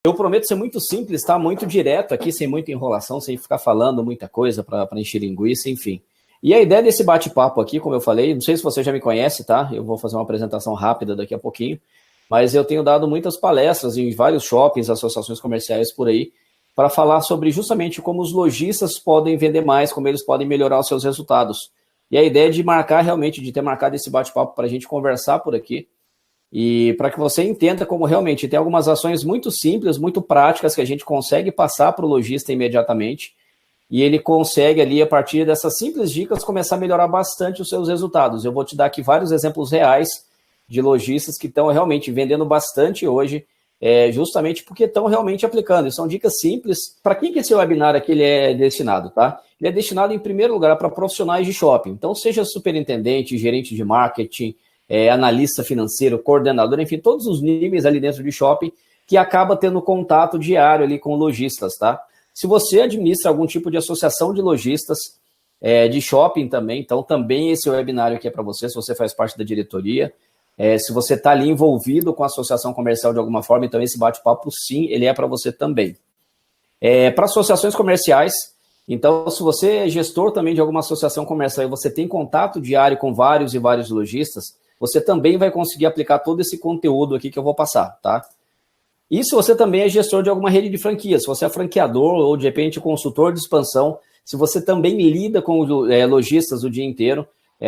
Eu prometo ser muito simples, tá? Muito direto aqui, sem muita enrolação, sem ficar falando muita coisa para encher linguiça, enfim. E a ideia desse bate-papo aqui, como eu falei, não sei se você já me conhece, tá? Eu vou fazer uma apresentação rápida daqui a pouquinho, mas eu tenho dado muitas palestras em vários shoppings, associações comerciais por aí, para falar sobre justamente como os lojistas podem vender mais, como eles podem melhorar os seus resultados. E a ideia de marcar realmente, de ter marcado esse bate-papo para a gente conversar por aqui, e para que você entenda como realmente tem algumas ações muito simples, muito práticas que a gente consegue passar para o lojista imediatamente e ele consegue ali, a partir dessas simples dicas, começar a melhorar bastante os seus resultados. Eu vou te dar aqui vários exemplos reais de lojistas que estão realmente vendendo bastante hoje, justamente porque estão realmente aplicando. E são dicas simples. Para quem que esse webinar aqui ele é destinado, tá? Ele é destinado, em primeiro lugar, para profissionais de shopping. Então, seja superintendente, gerente de marketing, analista financeiro, coordenador, enfim, todos os níveis ali dentro de shopping que acaba tendo contato diário ali com lojistas, tá? Se você administra algum tipo de associação de lojistas, de shopping também, então também esse webinário aqui é para você, se você faz parte da diretoria, se você está ali envolvido com a associação comercial de alguma forma, então esse bate-papo sim, ele é para você também. Para associações comerciais, então se você é gestor também de alguma associação comercial e você tem contato diário com vários e vários lojistas, você também vai conseguir aplicar todo esse conteúdo aqui que eu vou passar, tá? E se você também é gestor de alguma rede de franquias, se você é franqueador ou, de repente, consultor de expansão, se você também lida com lojistas o dia inteiro,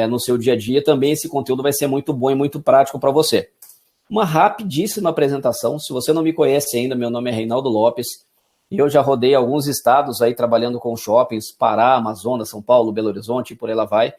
no seu dia a dia, também esse conteúdo vai ser muito bom e muito prático para você. Uma rapidíssima apresentação, se você não me conhece ainda, meu nome é Reinaldo Lopes, e eu já rodei alguns estados aí trabalhando com shoppings, Pará, Amazonas, São Paulo, Belo Horizonte, e por aí lá vai.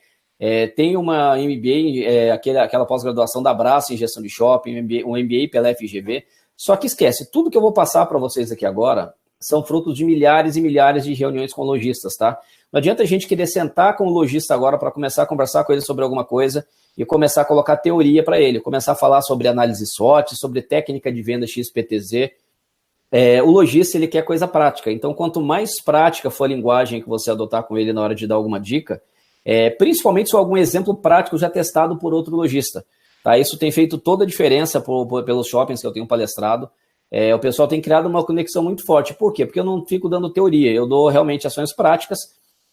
Tem uma MBA, aquela pós-graduação da Abraço em gestão de shopping, um MBA pela FGV, só que esquece, tudo que eu vou passar para vocês aqui agora são frutos de milhares e milhares de reuniões com lojistas, tá? Não adianta a gente querer sentar com o lojista agora para começar a conversar com ele sobre alguma coisa e começar a colocar teoria para ele, começar a falar sobre análise SWOT, sobre técnica de venda XPTZ. O lojista, ele quer coisa prática, então quanto mais prática for a linguagem que você adotar com ele na hora de dar alguma dica, principalmente se algum exemplo prático já testado por outro lojista. Tá? Isso tem feito toda a diferença pelos shoppings que eu tenho palestrado. O pessoal tem criado uma conexão muito forte. Por quê? Porque eu não fico dando teoria, eu dou realmente ações práticas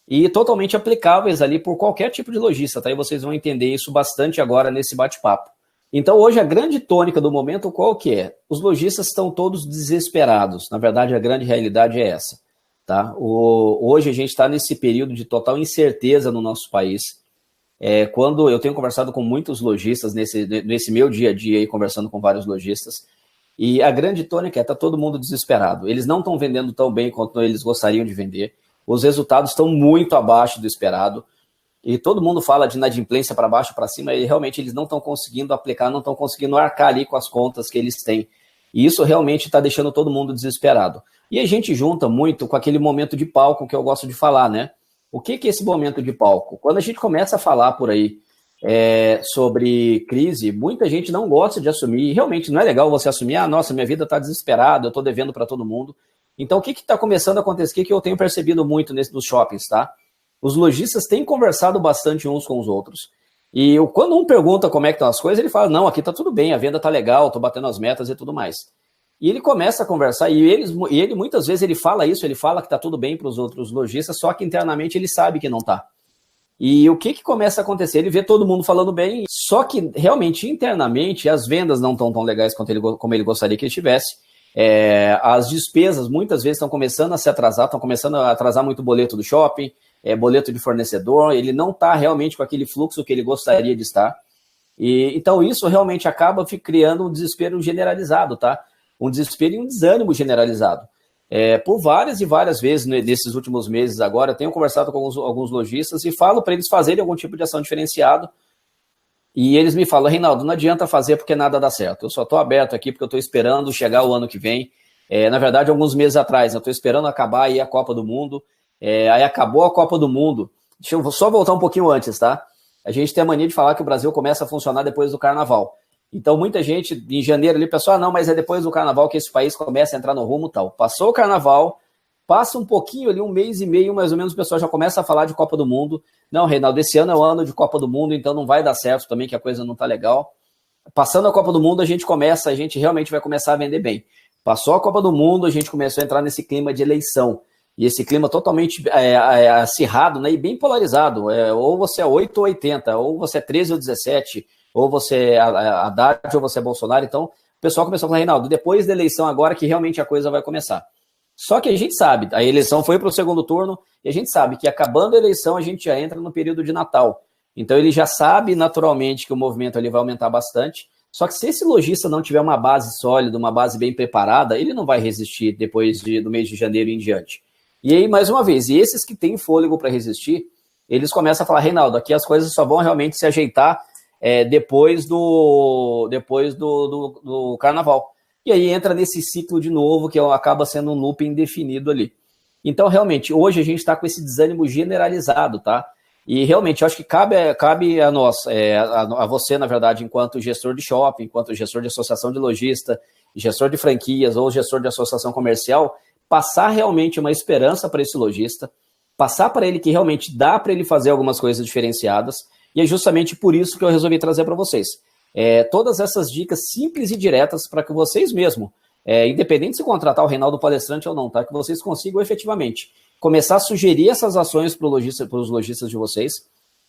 e totalmente aplicáveis ali por qualquer tipo de lojista. Tá? E vocês vão entender isso bastante agora nesse bate-papo. Então, hoje, a grande tônica do momento, qual que é? Os lojistas estão todos desesperados. Na verdade, a grande realidade é essa. Tá? Hoje a gente está nesse período de total incerteza no nosso país. Quando eu tenho conversado com muitos lojistas, nesse meu dia a dia, aí, conversando com vários lojistas, e a grande tônica está todo mundo desesperado. Eles não estão vendendo tão bem quanto eles gostariam de vender. Os resultados estão muito abaixo do esperado. E todo mundo fala de inadimplência para baixo, para cima, e realmente eles não estão conseguindo aplicar, não estão conseguindo arcar ali com as contas que eles têm. E isso realmente está deixando todo mundo desesperado. E a gente junta muito com aquele momento de palco que eu gosto de falar, né? O que é esse momento de palco? Quando a gente começa a falar por aí sobre crise, muita gente não gosta de assumir, e realmente não é legal você assumir, nossa, minha vida está desesperada, eu estou devendo para todo mundo. Então, o que está começando a acontecer, que eu tenho percebido muito nos shoppings, tá? Os lojistas têm conversado bastante uns com os outros. E quando um pergunta como é que estão as coisas, ele fala, não, aqui está tudo bem, a venda está legal, estou batendo as metas e tudo mais. E ele começa a conversar, e ele muitas vezes ele fala isso, ele fala que está tudo bem para os outros lojistas, só que internamente ele sabe que não está. E o que começa a acontecer? Ele vê todo mundo falando bem, só que realmente internamente as vendas não estão tão legais como ele gostaria que estivesse. As despesas muitas vezes estão começando a se atrasar, estão começando a atrasar muito o boleto do shopping, boleto de fornecedor, ele não está realmente com aquele fluxo que ele gostaria de estar. Então isso realmente acaba criando um desespero generalizado, tá? Um desespero e um desânimo generalizado. Por várias e várias vezes nesses últimos meses agora, eu tenho conversado com alguns lojistas e falo para eles fazerem algum tipo de ação diferenciado. E eles me falam, Reinaldo, não adianta fazer porque nada dá certo. Eu só estou aberto aqui porque eu estou esperando chegar o ano que vem. Na verdade, alguns meses atrás, eu estou esperando acabar aí a Copa do Mundo. Aí acabou a Copa do Mundo. Deixa eu só voltar um pouquinho antes, tá? A gente tem a mania de falar que o Brasil começa a funcionar depois do Carnaval. Então, muita gente, em janeiro ali, pessoal, não, mas é depois do Carnaval que esse país começa a entrar no rumo e tal. Passou o Carnaval, passa um pouquinho ali, um mês e meio, mais ou menos, o pessoal já começa a falar de Copa do Mundo. Não, Reinaldo, esse ano é o ano de Copa do Mundo, então não vai dar certo também, que a coisa não tá legal. Passando a Copa do Mundo, a gente realmente vai começar a vender bem. Passou a Copa do Mundo, a gente começou a entrar nesse clima de eleição. E esse clima totalmente acirrado, né, e bem polarizado. Ou você é 8 ou 80, ou você é 13 ou 17, ou você é Haddad ou você é Bolsonaro. Então, o pessoal começou a falar, Reinaldo, depois da eleição agora que realmente a coisa vai começar. Só que a gente sabe, a eleição foi para o segundo turno, e a gente sabe que acabando a eleição a gente já entra no período de Natal. Então ele já sabe naturalmente que o movimento ali vai aumentar bastante. Só que se esse lojista não tiver uma base sólida, uma base bem preparada, ele não vai resistir depois do mês de janeiro em diante. E aí, mais uma vez, e esses que têm fôlego para resistir, eles começam a falar, Reinaldo, aqui as coisas só vão realmente se ajeitar depois do carnaval. E aí entra nesse ciclo de novo, que acaba sendo um loop indefinido ali. Então, realmente, hoje a gente está com esse desânimo generalizado, tá? E realmente, eu acho que cabe a nós, a você, na verdade, enquanto gestor de shopping, enquanto gestor de associação de lojista, gestor de franquias ou gestor de associação comercial, passar realmente uma esperança para esse lojista, passar para ele que realmente dá para ele fazer algumas coisas diferenciadas, e é justamente por isso que eu resolvi trazer para vocês. Todas essas dicas simples e diretas para que vocês mesmos, independente se contratar o Reinaldo Palestrante ou não, tá? Que vocês consigam efetivamente começar a sugerir essas ações para os lojistas de vocês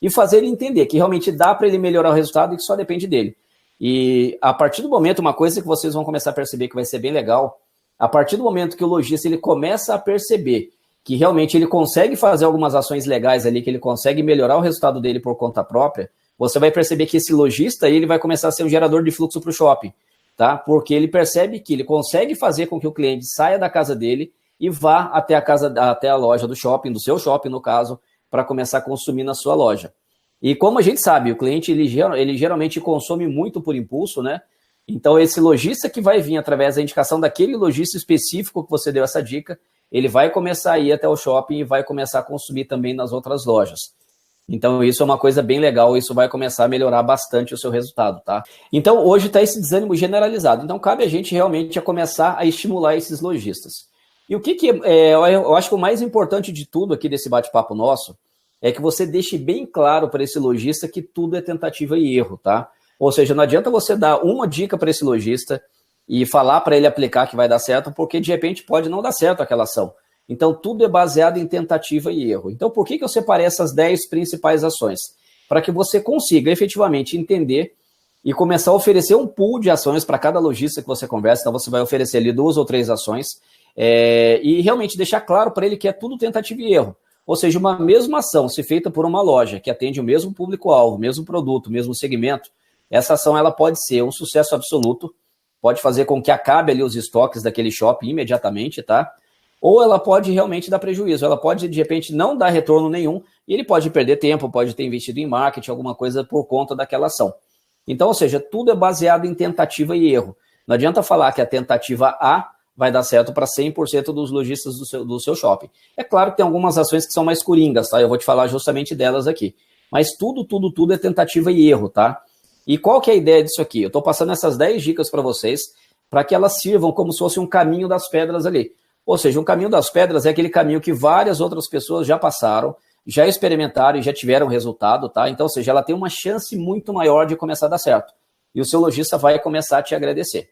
e fazer ele entender que realmente dá para ele melhorar o resultado e que só depende dele. E a partir do momento, uma coisa que vocês vão começar a perceber que vai ser bem legal, a partir do momento que o lojista ele começa a perceber que realmente ele consegue fazer algumas ações legais ali, que ele consegue melhorar o resultado dele por conta própria, você vai perceber que esse lojista ele vai começar a ser um gerador de fluxo para o shopping, tá? Porque ele percebe que ele consegue fazer com que o cliente saia da casa dele e vá até a loja do shopping, do seu shopping no caso, para começar a consumir na sua loja. E como a gente sabe, o cliente ele geralmente consome muito por impulso, né? Então esse lojista que vai vir através da indicação daquele lojista específico que você deu essa dica, ele vai começar a ir até o shopping e vai começar a consumir também nas outras lojas. Então isso é uma coisa bem legal, isso vai começar a melhorar bastante o seu resultado, tá? Então hoje está esse desânimo generalizado, então cabe a gente realmente a começar a estimular esses lojistas. E o que eu acho que o mais importante de tudo aqui desse bate-papo nosso é que você deixe bem claro para esse lojista que tudo é tentativa e erro, tá? Ou seja, não adianta você dar uma dica para esse lojista e falar para ele aplicar que vai dar certo, porque de repente pode não dar certo aquela ação. Então, tudo é baseado em tentativa e erro. Então, por que eu separei essas 10 principais ações? Para que você consiga efetivamente entender e começar a oferecer um pool de ações para cada lojista que você conversa. Então, você vai oferecer ali 2 ou 3 ações e realmente deixar claro para ele que é tudo tentativa e erro. Ou seja, uma mesma ação, se feita por uma loja que atende o mesmo público-alvo, o mesmo produto, o mesmo segmento, essa ação ela pode ser um sucesso absoluto, pode fazer com que acabe ali os estoques daquele shopping imediatamente, tá? Ou ela pode realmente dar prejuízo, ela pode de repente não dar retorno nenhum e ele pode perder tempo, pode ter investido em marketing, alguma coisa por conta daquela ação. Então, ou seja, tudo é baseado em tentativa e erro. Não adianta falar que a tentativa A vai dar certo para 100% dos lojistas do seu shopping. É claro que tem algumas ações que são mais coringas, tá? Eu vou te falar justamente delas aqui. Mas tudo é tentativa e erro, tá? E qual que é a ideia disso aqui? Eu estou passando essas 10 dicas para vocês, para que elas sirvam como se fosse um caminho das pedras ali. Ou seja, um caminho das pedras é aquele caminho que várias outras pessoas já passaram, já experimentaram e já tiveram resultado, tá? Então, ou seja, ela tem uma chance muito maior de começar a dar certo. E o seu lojista vai começar a te agradecer.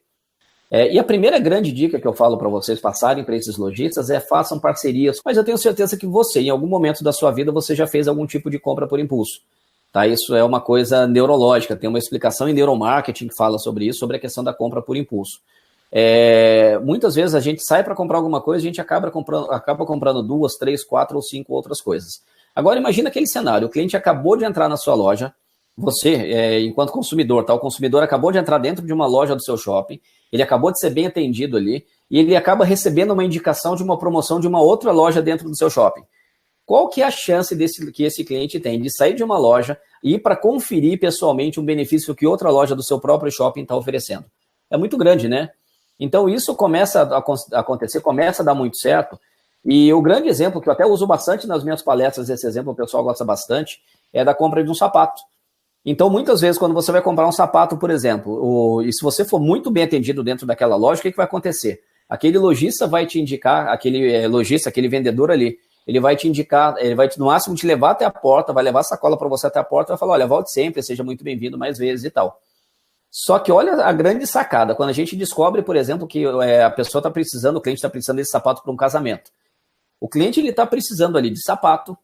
E a primeira grande dica que eu falo para vocês passarem para esses lojistas é façam parcerias, mas eu tenho certeza que você, em algum momento da sua vida, você já fez algum tipo de compra por impulso. Tá? Isso é uma coisa neurológica, tem uma explicação em neuromarketing que fala sobre isso, sobre a questão da compra por impulso. Muitas vezes a gente sai para comprar alguma coisa, a gente acaba comprando 2, 3, 4 ou 5 outras coisas. Agora imagina aquele cenário, o cliente acabou de entrar na sua loja, você, enquanto consumidor, tá? O consumidor acabou de entrar dentro de uma loja do seu shopping, ele acabou de ser bem atendido ali, e ele acaba recebendo uma indicação de uma promoção de uma outra loja dentro do seu shopping. Qual que é a chance que esse cliente tem de sair de uma loja e ir para conferir pessoalmente um benefício que outra loja do seu próprio shopping está oferecendo? É muito grande, né? Então isso começa a acontecer, começa a dar muito certo, e o grande exemplo, que eu até uso bastante nas minhas palestras, esse exemplo o pessoal gosta bastante, é da compra de um sapato. Então, muitas vezes, quando você vai comprar um sapato, por exemplo, e se você for muito bem atendido dentro daquela loja, o que vai acontecer? Aquele lojista vai te indicar, aquele vendedor ali, ele vai te indicar, ele vai, no máximo, te levar até a porta, vai levar a sacola para você até a porta e vai falar, olha, volte sempre, seja muito bem-vindo mais vezes e tal. Só que olha a grande sacada, quando a gente descobre, por exemplo, que a pessoa está precisando, o cliente está precisando desse sapato para um casamento. O cliente está precisando ali de sapato,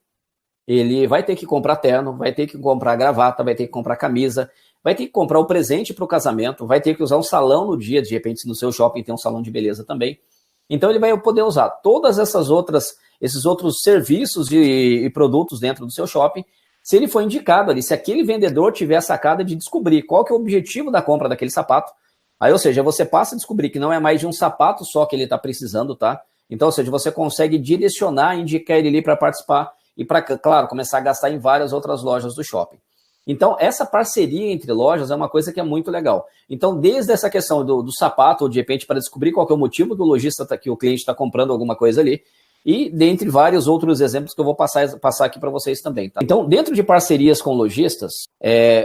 ele vai ter que comprar terno, vai ter que comprar gravata, vai ter que comprar camisa, vai ter que comprar o presente para o casamento, vai ter que usar um salão no dia, de repente se no seu shopping tem um salão de beleza também. Então ele vai poder usar todas esses outros serviços e produtos dentro do seu shopping, se ele for indicado ali, se aquele vendedor tiver a sacada de descobrir qual que é o objetivo da compra daquele sapato, aí, ou seja, você passa a descobrir que não é mais de um sapato só que ele está precisando, tá? Então, ou seja, você consegue direcionar, indicar ele ali para participar e para, claro, começar a gastar em várias outras lojas do shopping. Então, essa parceria entre lojas é uma coisa que é muito legal. Então, desde essa questão do sapato, ou de repente para descobrir qual que é o motivo que o lojista, que o cliente está comprando alguma coisa ali, e dentre vários outros exemplos que eu vou passar aqui para vocês também. Tá? Então, dentro de parcerias com lojistas,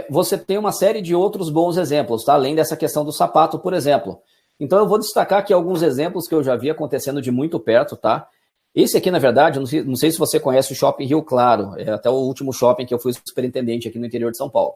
você tem uma série de outros bons exemplos, tá? Além dessa questão do sapato, por exemplo. Então, eu vou destacar aqui alguns exemplos que eu já vi acontecendo de muito perto, tá? Esse aqui, na verdade, não sei se você conhece o Shopping Rio Claro, é até o último shopping que eu fui superintendente aqui no interior de São Paulo.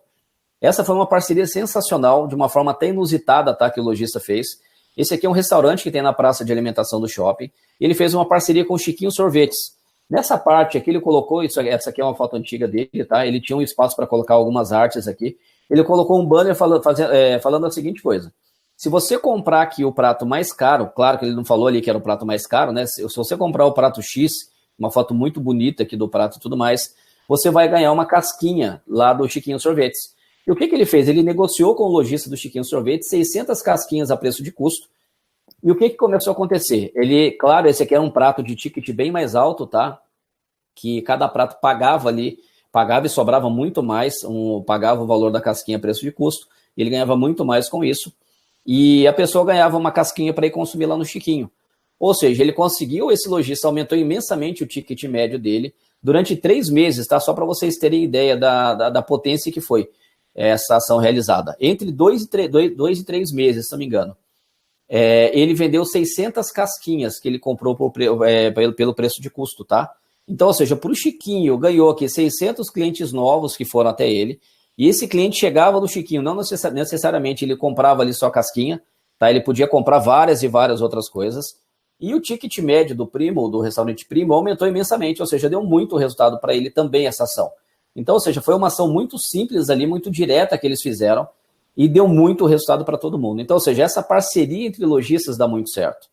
Essa foi uma parceria sensacional, de uma forma até inusitada, tá? Que o lojista fez. Esse aqui é um restaurante que tem na praça de alimentação do shopping. Ele fez uma parceria com o Chiquinho Sorvetes. Nessa parte aqui ele colocou, essa aqui é uma foto antiga dele, tá? Ele tinha um espaço para colocar algumas artes aqui. Ele colocou um banner falando a seguinte coisa. Se você comprar aqui o prato mais caro, claro que ele não falou ali que era o prato mais caro, né? Se você comprar o prato X, uma foto muito bonita aqui do prato e tudo mais, você vai ganhar uma casquinha lá do Chiquinho Sorvetes. E o que ele fez? Ele negociou com o lojista do Chiquinho Sorvete 600 casquinhas a preço de custo. E o que começou a acontecer? Claro, esse aqui era um prato de ticket bem mais alto, tá? Que cada prato pagava e sobrava muito mais, pagava o valor da casquinha a preço de custo, ele ganhava muito mais com isso. E a pessoa ganhava uma casquinha para ir consumir lá no Chiquinho. Ou seja, esse lojista aumentou imensamente o ticket médio dele durante 3 meses, tá? Só para vocês terem ideia da potência que foi essa ação realizada. Entre 2 e 3 meses, se não me engano. Ele vendeu 600 casquinhas que ele comprou pelo preço de custo, tá? Então, ou seja, para o Chiquinho, ganhou aqui 600 clientes novos que foram até ele, e esse cliente chegava no Chiquinho, não necessariamente ele comprava ali só casquinha, tá? Ele podia comprar várias e várias outras coisas, e o ticket médio do Primo, do restaurante Primo, aumentou imensamente, ou seja, deu muito resultado para ele também essa ação. Então, ou seja, foi uma ação muito simples ali, muito direta que eles fizeram, e deu muito resultado para todo mundo. Então, ou seja, essa parceria entre lojistas dá muito certo.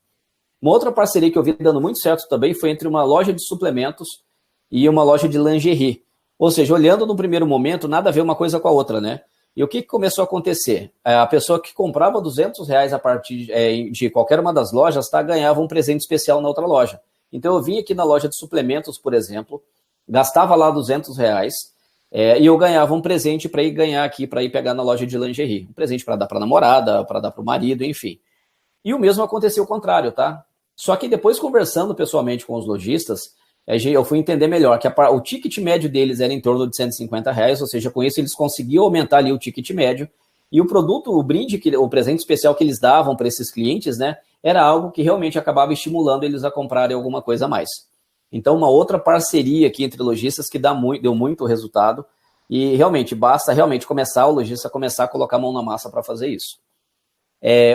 Uma outra parceria que eu vi dando muito certo também foi entre uma loja de suplementos e uma loja de lingerie. Ou seja, olhando no primeiro momento, nada a ver uma coisa com a outra, né? E o que começou a acontecer? A pessoa que comprava R$200 a partir de qualquer uma das lojas, tá, ganhava um presente especial na outra loja. Então, eu vim aqui na loja de suplementos, por exemplo, gastava lá R$200, e eu ganhava um presente para ir pegar na loja de lingerie. Um presente para dar para a namorada, para dar para o marido, enfim. E o mesmo aconteceu o contrário, tá? Só que depois, conversando pessoalmente com os lojistas, eu fui entender melhor que o ticket médio deles era em torno de R$150, ou seja, com isso eles conseguiam aumentar ali o ticket médio, e o produto, o brinde, o presente especial que eles davam para esses clientes, né, era algo que realmente acabava estimulando eles a comprarem alguma coisa a mais. Então, uma outra parceria aqui entre lojistas que deu muito resultado, e realmente, basta o lojista começar a colocar a mão na massa para fazer isso.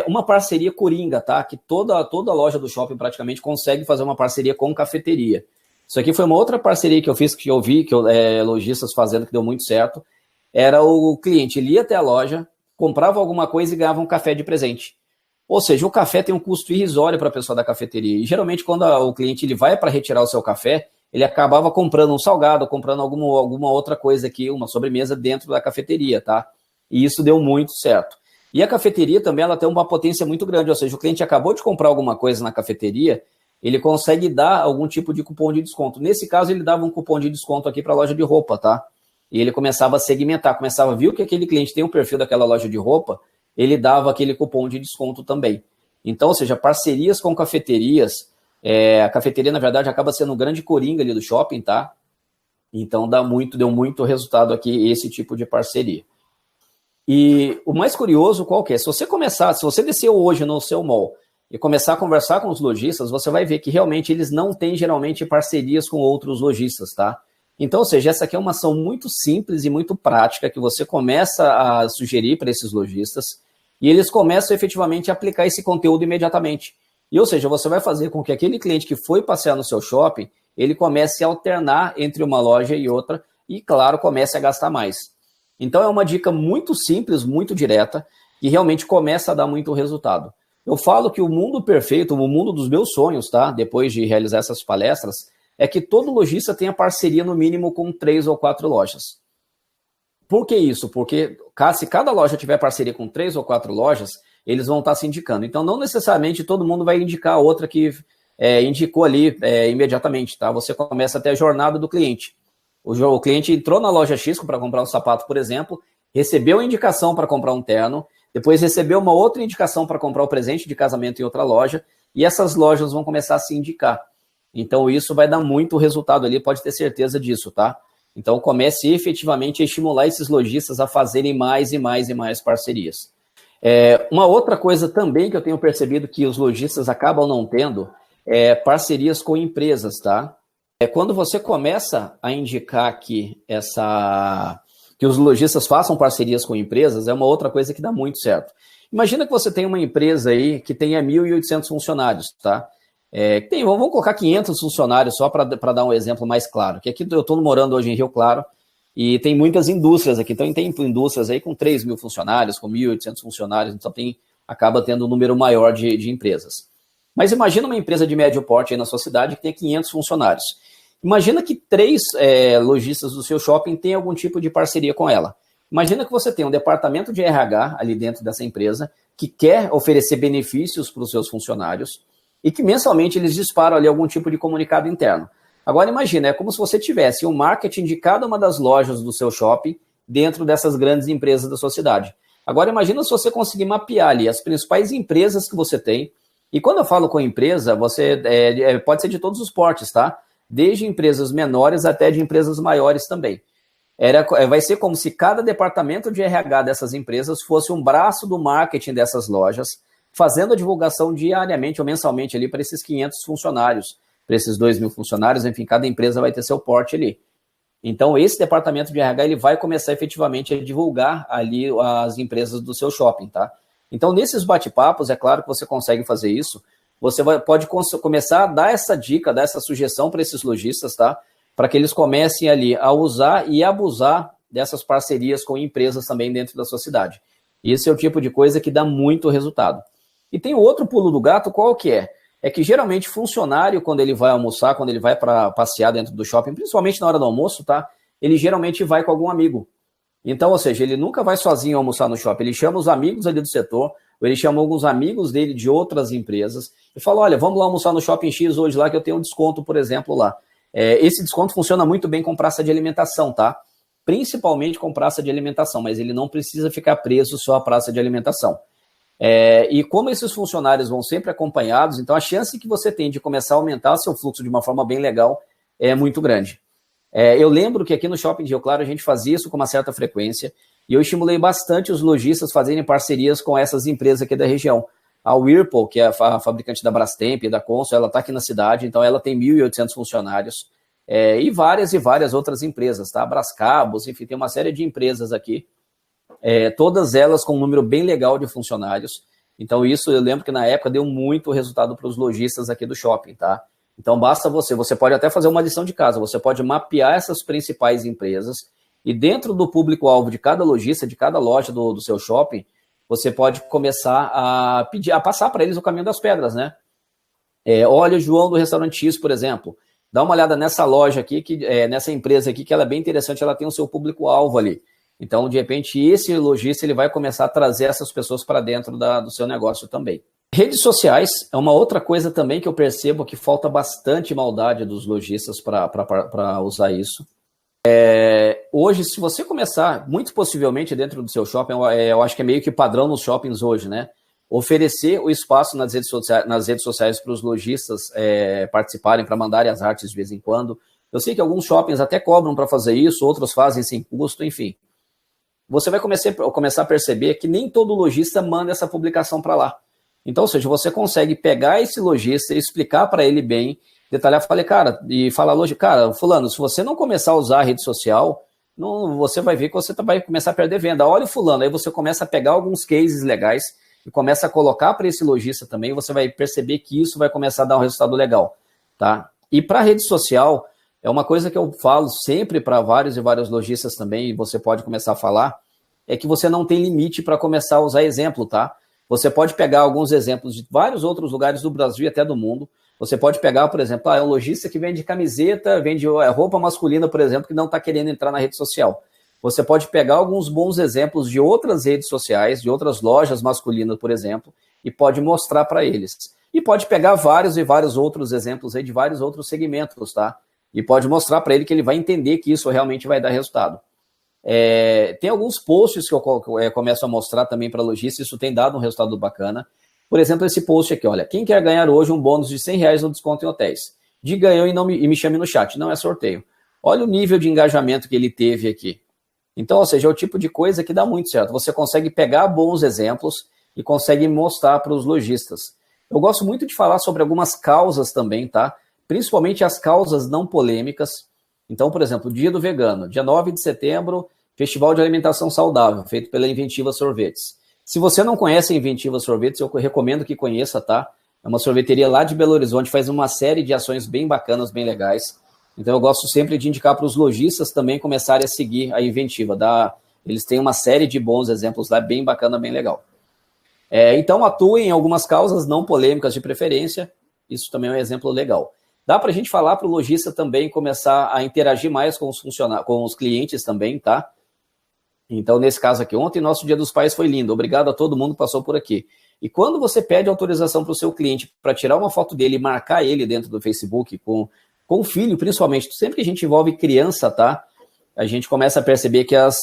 Uma parceria coringa, tá? Que toda loja do shopping praticamente consegue fazer uma parceria com cafeteria. Isso aqui foi uma outra parceria que eu fiz, que eu vi lojistas fazendo, que deu muito certo. Era o cliente, ele ia até a loja, comprava alguma coisa e ganhava um café de presente. Ou seja, o café tem um custo irrisório para a pessoa da cafeteria. E geralmente, quando o cliente ele vai para retirar o seu café, ele acabava comprando um salgado, comprando alguma outra coisa aqui, uma sobremesa dentro da cafeteria, tá? E isso deu muito certo. E a cafeteria também ela tem uma potência muito grande, ou seja, o cliente acabou de comprar alguma coisa na cafeteria, ele consegue dar algum tipo de cupom de desconto. Nesse caso, ele dava um cupom de desconto aqui para a loja de roupa, tá? E ele começava a segmentar, começava a ver que aquele cliente tem o perfil daquela loja de roupa, ele dava aquele cupom de desconto também. Então, ou seja, parcerias com cafeterias, a cafeteria, na verdade, acaba sendo um grande coringa ali do shopping, tá? Então, deu muito resultado aqui esse tipo de parceria. E o mais curioso qual que é? Se você descer hoje no seu mall e começar a conversar com os lojistas, você vai ver que realmente eles não têm geralmente parcerias com outros lojistas, tá? Então, ou seja, essa aqui é uma ação muito simples e muito prática que você começa a sugerir para esses lojistas. e eles começam efetivamente a aplicar esse conteúdo imediatamente. E, ou seja, você vai fazer com que aquele cliente que foi passear no seu shopping, ele comece a alternar entre uma loja e outra e, claro, comece a gastar mais. Então, é uma dica muito simples, muito direta, e realmente começa a dar muito resultado. Eu falo que o mundo perfeito, o mundo dos meus sonhos, tá? Depois de realizar essas palestras, é que todo lojista tenha parceria no mínimo com 3 ou 4 lojas. Por que isso? Porque se cada loja tiver parceria com 3 ou 4 lojas, eles vão estar se indicando. Então, não necessariamente todo mundo vai indicar a outra que indicou ali imediatamente, tá? Você começa até a jornada do cliente. O cliente entrou na loja X para comprar um sapato, por exemplo, recebeu a indicação para comprar um terno, depois recebeu uma outra indicação para comprar o presente de casamento em outra loja, e essas lojas vão começar a se indicar. Então, isso vai dar muito resultado ali, pode ter certeza disso, tá? Então, comece efetivamente a estimular esses lojistas a fazerem mais e mais e mais parcerias. Uma outra coisa também que eu tenho percebido que os lojistas acabam não tendo é parcerias com empresas, tá? Quando você começa a indicar aqui que os lojistas façam parcerias com empresas, é uma outra coisa que dá muito certo. Imagina que você tem uma empresa aí que tenha 1.800 funcionários, tá? Vamos colocar 500 funcionários só para dar um exemplo mais claro, que aqui eu estou morando hoje em Rio Claro e tem muitas indústrias aqui, então tem indústrias aí com 3.000 funcionários, com 1.800 funcionários, então acaba tendo um número maior de empresas. Mas imagina uma empresa de médio porte aí na sua cidade que tem 500 funcionários. Imagina que 3 lojistas do seu shopping têm algum tipo de parceria com ela. Imagina que você tem um departamento de RH ali dentro dessa empresa que quer oferecer benefícios para os seus funcionários e que mensalmente eles disparam ali algum tipo de comunicado interno. Agora imagina, é como se você tivesse um marketing de cada uma das lojas do seu shopping dentro dessas grandes empresas da sua cidade. Agora imagina se você conseguir mapear ali as principais empresas que você tem, e quando eu falo com empresa, pode ser de todos os portes, tá? Desde empresas menores até de empresas maiores também. Vai ser como se cada departamento de RH dessas empresas fosse um braço do marketing dessas lojas, fazendo a divulgação diariamente ou mensalmente ali para esses 500 funcionários, para esses 2.000 funcionários, enfim, cada empresa vai ter seu porte ali. Então, esse departamento de RH ele vai começar efetivamente a divulgar ali as empresas do seu shopping, tá? Então, nesses bate-papos, é claro que você consegue fazer isso, você pode começar a dar essa dica, dar essa sugestão para esses lojistas, tá? Para que eles comecem ali a usar e abusar dessas parcerias com empresas também dentro da sua cidade. Esse é o tipo de coisa que dá muito resultado. E tem outro pulo do gato, qual que é? É que geralmente funcionário, quando ele vai almoçar, quando ele vai para passear dentro do shopping, principalmente na hora do almoço, tá? Ele geralmente vai com algum amigo. Então, ou seja, ele nunca vai sozinho almoçar no shopping, ele chama os amigos ali do setor, ou ele chama alguns amigos dele de outras empresas e fala, olha, vamos lá almoçar no Shopping X hoje lá que eu tenho um desconto, por exemplo, lá. Esse desconto funciona muito bem com praça de alimentação, tá? Principalmente com praça de alimentação, mas ele não precisa ficar preso só à praça de alimentação. E como esses funcionários vão sempre acompanhados, então a chance que você tem de começar a aumentar seu fluxo de uma forma bem legal é muito grande. Eu lembro que aqui no Shopping de Rio Claro a gente fazia isso com uma certa frequência e eu estimulei bastante os lojistas a fazerem parcerias com essas empresas aqui da região. A Whirlpool, que é a fabricante da Brastemp e da Consul, ela está aqui na cidade, então ela tem 1.800 funcionários e várias outras empresas, tá? Brascabos, enfim, tem uma série de empresas aqui, todas elas com um número bem legal de funcionários. Então isso eu lembro que na época deu muito resultado para os lojistas aqui do shopping, tá? Então basta você pode até fazer uma lição de casa, você pode mapear essas principais empresas e dentro do público-alvo de cada lojista, de cada loja do seu shopping, você pode começar a passar para eles o caminho das pedras, né? Olha o João do restaurante X, por exemplo, dá uma olhada nessa loja aqui, nessa empresa aqui, que ela é bem interessante, ela tem o seu público-alvo ali. Então, de repente, esse lojista ele vai começar a trazer essas pessoas para dentro do seu negócio também. Redes sociais é uma outra coisa também que eu percebo que falta bastante maldade dos lojistas para usar isso. Hoje, se você começar, muito possivelmente dentro do seu shopping, eu acho que é meio que padrão nos shoppings hoje, né? Oferecer o espaço nas redes sociais para os lojistas participarem, para mandarem as artes de vez em quando. Eu sei que alguns shoppings até cobram para fazer isso, outros fazem sem custo, enfim. Você vai começar a perceber que nem todo lojista manda essa publicação para lá. Então, ou seja, você consegue pegar esse lojista e explicar para ele bem, detalhar, falar, cara, fulano, se você não começar a usar a rede social, você vai ver que você vai começar a perder venda. Olha o fulano, aí você começa a pegar alguns cases legais e começa a colocar para esse lojista também, você vai perceber que isso vai começar a dar um resultado legal, tá? E para a rede social, é uma coisa que eu falo sempre para vários e vários lojistas também, e você pode começar a falar, é que você não tem limite para começar a usar exemplo, tá? Você pode pegar alguns exemplos de vários outros lugares do Brasil e até do mundo. Você pode pegar, por exemplo, é um lojista que vende camiseta, vende roupa masculina, por exemplo, que não está querendo entrar na rede social. Você pode pegar alguns bons exemplos de outras redes sociais, de outras lojas masculinas, por exemplo, e pode mostrar para eles. E pode pegar vários e vários outros exemplos aí de vários outros segmentos, tá? E pode mostrar para ele que ele vai entender que isso realmente vai dar resultado. Tem alguns posts que eu começo a mostrar também para lojistas, isso tem dado um resultado bacana. Por exemplo, esse post aqui, olha, quem quer ganhar hoje um bônus de R$100 no desconto em hotéis? Diga eu e me chame no chat, não é sorteio. Olha o nível de engajamento que ele teve aqui. Então, ou seja, é o tipo de coisa que dá muito certo. Você consegue pegar bons exemplos e consegue mostrar para os lojistas. Eu gosto muito de falar sobre algumas causas também, tá? Principalmente as causas não polêmicas. Então, por exemplo, Dia do Vegano, dia 9 de setembro, Festival de Alimentação Saudável, feito pela Inventiva Sorvetes. Se você não conhece a Inventiva Sorvetes, eu recomendo que conheça, tá? É uma sorveteria lá de Belo Horizonte, faz uma série de ações bem bacanas, bem legais. Então, eu gosto sempre de indicar para os lojistas também começarem a seguir a Inventiva. Eles têm uma série de bons exemplos lá, bem bacana, bem legal. Então, atuem em algumas causas não polêmicas de preferência. Isso também é um exemplo legal. Dá para a gente falar para o lojista também começar a interagir mais com os clientes também, tá? Então, nesse caso aqui, ontem nosso Dia dos Pais foi lindo. Obrigado a todo mundo que passou por aqui. E quando você pede autorização para o seu cliente para tirar uma foto dele e marcar ele dentro do Facebook com o filho, principalmente, sempre que a gente envolve criança, tá? A gente começa a perceber que as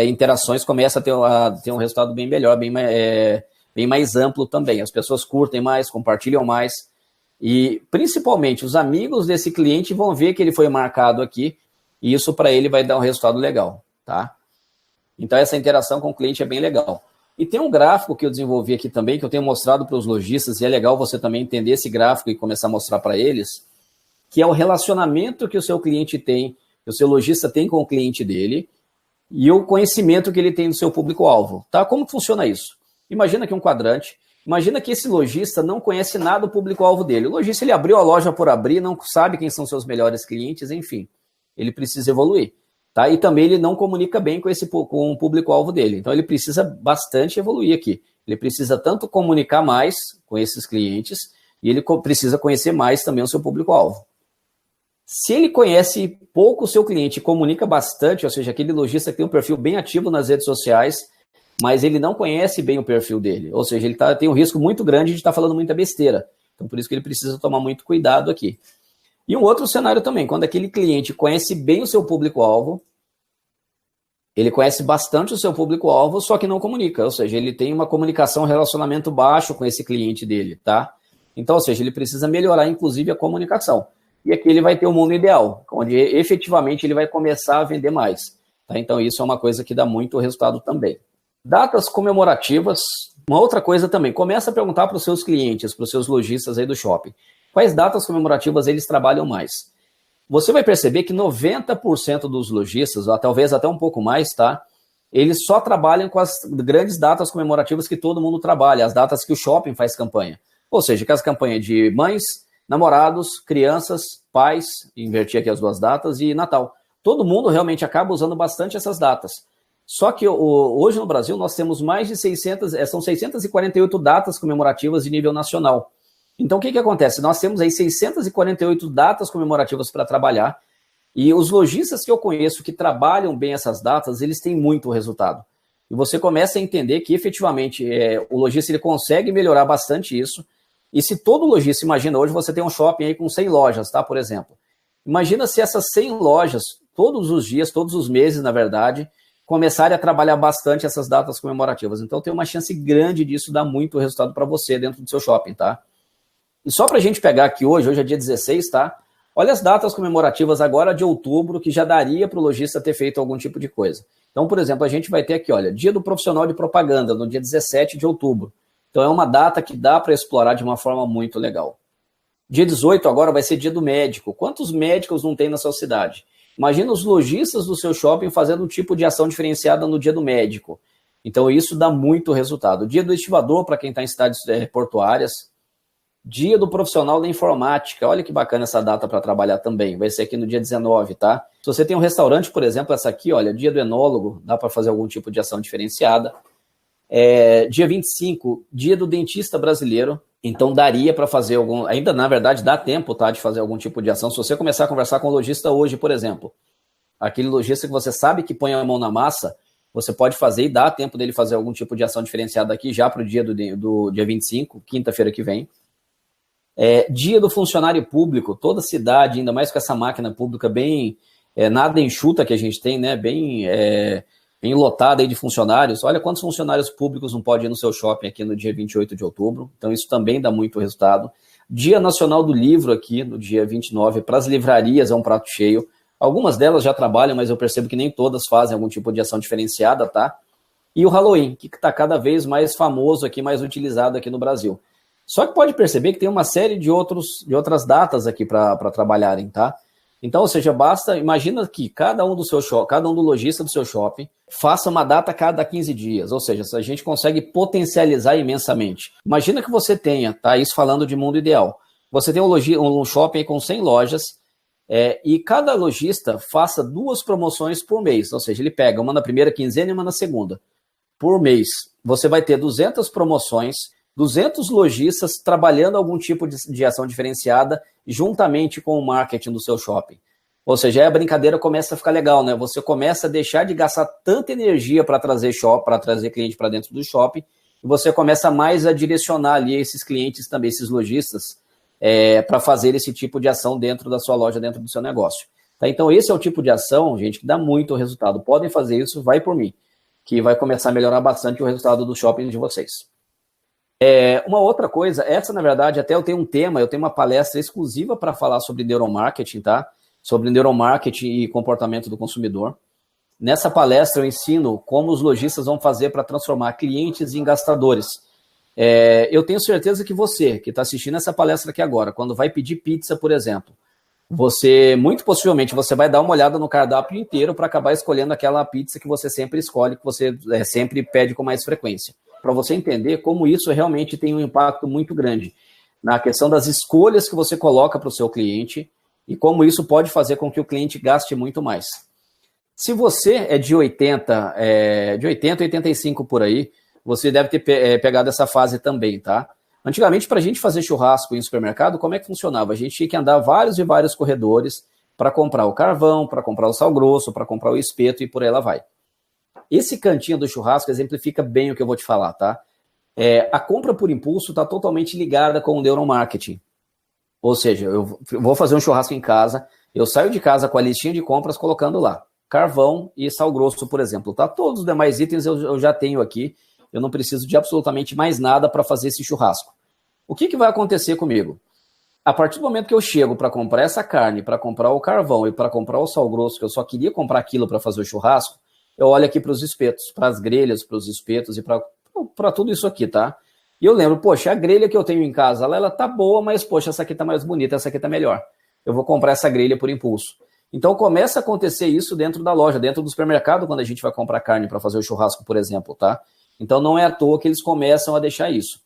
interações começam a ter um resultado bem melhor, bem mais amplo também. As pessoas curtem mais, compartilham mais. E, principalmente, os amigos desse cliente vão ver que ele foi marcado aqui e isso para ele vai dar um resultado legal, tá? Então, essa interação com o cliente é bem legal. E tem um gráfico que eu desenvolvi aqui também, que eu tenho mostrado para os lojistas, e é legal você também entender esse gráfico e começar a mostrar para eles, que é o relacionamento que o seu cliente tem, que o seu lojista tem com o cliente dele, e o conhecimento que ele tem do seu público-alvo, tá? Como funciona isso? Imagina aqui um quadrante, imagina que esse lojista não conhece nada do público-alvo dele. O lojista, ele abriu a loja por abrir, não sabe quem são seus melhores clientes, enfim, ele precisa evoluir. Tá? E também ele não comunica bem com o público-alvo dele. Então, ele precisa bastante evoluir aqui. Ele precisa tanto comunicar mais com esses clientes e ele precisa conhecer mais também o seu público-alvo. Se ele conhece pouco o seu cliente e comunica bastante, ou seja, aquele lojista que tem um perfil bem ativo nas redes sociais, mas ele não conhece bem o perfil dele, ou seja, ele tem um risco muito grande de estar falando muita besteira. Então, por isso que ele precisa tomar muito cuidado aqui. E um outro cenário também, quando aquele cliente conhece bem o seu público-alvo, ele conhece bastante o seu público-alvo, só que não comunica, ou seja, ele tem uma comunicação, um relacionamento baixo com esse cliente dele, tá? Então, ou seja, ele precisa melhorar, inclusive, a comunicação. E aqui ele vai ter o mundo ideal, onde efetivamente ele vai começar a vender mais, tá? Então, isso é uma coisa que dá muito resultado também. Datas comemorativas, uma outra coisa também, começa a perguntar para os seus clientes, para os seus lojistas aí do shopping, quais datas comemorativas eles trabalham mais. Você vai perceber que 90% dos lojistas, ou talvez até um pouco mais, tá? Eles só trabalham com as grandes datas comemorativas que todo mundo trabalha, as datas que o shopping faz campanha. Ou seja, que as campanhas de mães, namorados, crianças, pais, inverti aqui as duas datas, e Natal. Todo mundo realmente acaba usando bastante essas datas. Só que hoje no Brasil nós temos mais de 648 datas comemorativas de nível nacional. Então, o que acontece? Nós temos aí 648 datas comemorativas para trabalhar e os lojistas que eu conheço que trabalham bem essas datas, eles têm muito resultado. E você começa a entender que, efetivamente, o lojista ele consegue melhorar bastante isso. E se todo lojista, imagina, hoje você tem um shopping aí com 100 lojas, tá? Por exemplo. Imagina se essas 100 lojas, todos os dias, todos os meses, na verdade, começarem a trabalhar bastante essas datas comemorativas. Então, tem uma chance grande disso dar muito resultado para você dentro do seu shopping, tá? E só para a gente pegar aqui hoje é dia 16, tá? Olha as datas comemorativas agora de outubro que já daria para o lojista ter feito algum tipo de coisa. Então, por exemplo, a gente vai ter aqui, olha, Dia do Profissional de Propaganda, no dia 17 de outubro. Então, é uma data que dá para explorar de uma forma muito legal. Dia 18 agora vai ser Dia do Médico. Quantos médicos não tem na sua cidade? Imagina os lojistas do seu shopping fazendo um tipo de ação diferenciada no dia do médico. Então, isso dá muito resultado. Dia do estivador, para quem está em cidades portuárias. Dia do profissional da informática. Olha que bacana essa data para trabalhar também. Vai ser aqui no dia 19, tá? Se você tem um restaurante, por exemplo, essa aqui, olha, dia do enólogo, dá para fazer algum tipo de ação diferenciada. Dia 25, dia do dentista brasileiro. Então, daria para fazer algum... Ainda, na verdade, dá tempo, tá, de fazer algum tipo de ação. Se você começar a conversar com o lojista hoje, por exemplo, aquele lojista que você sabe que põe a mão na massa, você pode fazer e dá tempo dele fazer algum tipo de ação diferenciada aqui já para o dia do dia 25, quinta-feira que vem. Dia do funcionário público, toda cidade, ainda mais com essa máquina pública bem nada enxuta que a gente tem, né? Bem lotada aí de funcionários. Olha quantos funcionários públicos não pode ir no seu shopping aqui no dia 28 de outubro. Então isso também dá muito resultado. Dia Nacional do Livro aqui no dia 29, para as livrarias é um prato cheio. Algumas delas já trabalham, mas eu percebo que nem todas fazem algum tipo de ação diferenciada, tá? E o Halloween, que está cada vez mais famoso aqui, mais utilizado aqui no Brasil. Só que pode perceber que tem uma série de outras datas aqui para trabalharem, tá? Então, ou seja, imagina que cada um do lojista do seu shopping faça uma data a cada 15 dias, ou seja, a gente consegue potencializar imensamente. Imagina que você tenha, tá? Isso falando de mundo ideal. Você tem um shopping aí com 100 lojas e cada lojista faça 2 promoções por mês, ou seja, ele pega uma na primeira quinzena e uma na segunda. Por mês, você vai ter 200 promoções, 200 lojistas trabalhando algum tipo de ação diferenciada juntamente com o marketing do seu shopping. Ou seja, aí a brincadeira começa a ficar legal, né? Você começa a deixar de gastar tanta energia para trazer cliente para dentro do shopping e você começa mais a direcionar ali esses clientes também, esses lojistas, para fazer esse tipo de ação dentro da sua loja, dentro do seu negócio. Tá? Então, esse é o tipo de ação, gente, que dá muito resultado. Podem fazer isso, vai por mim, que vai começar a melhorar bastante o resultado do shopping de vocês. Uma outra coisa, essa na verdade até eu tenho uma palestra exclusiva para falar sobre neuromarketing, tá? Sobre neuromarketing e comportamento do consumidor. Nessa palestra eu ensino como os lojistas vão fazer para transformar clientes em gastadores. Eu tenho certeza que você, que está assistindo essa palestra aqui agora, quando vai pedir pizza, por exemplo, muito possivelmente, você vai dar uma olhada no cardápio inteiro para acabar escolhendo aquela pizza que você sempre escolhe, que você sempre pede com mais frequência. Para você entender como isso realmente tem um impacto muito grande na questão das escolhas que você coloca para o seu cliente e como isso pode fazer com que o cliente gaste muito mais. Se você é de 80 a 85 por aí, você deve ter pegado essa fase também, tá? Antigamente, para a gente fazer churrasco em supermercado, como é que funcionava? A gente tinha que andar vários e vários corredores para comprar o carvão, para comprar o sal grosso, para comprar o espeto e por aí ela vai. Esse cantinho do churrasco exemplifica bem o que eu vou te falar, tá? A compra por impulso está totalmente ligada com o neuromarketing. Ou seja, eu vou fazer um churrasco em casa, eu saio de casa com a listinha de compras colocando lá carvão e sal grosso, por exemplo, tá? Todos os demais itens eu já tenho aqui, eu não preciso de absolutamente mais nada para fazer esse churrasco. O que vai acontecer comigo? A partir do momento que eu chego para comprar essa carne, para comprar o carvão e para comprar o sal grosso, que eu só queria comprar aquilo para fazer o churrasco, eu olho aqui para os espetos, para as grelhas, para os espetos e para tudo isso aqui, tá? E eu lembro, poxa, a grelha que eu tenho em casa, ela tá boa, mas, poxa, essa aqui tá mais bonita, essa aqui tá melhor. Eu vou comprar essa grelha por impulso. Então, começa a acontecer isso dentro da loja, dentro do supermercado, quando a gente vai comprar carne para fazer o churrasco, por exemplo, tá? Então, não é à toa que eles começam a deixar isso.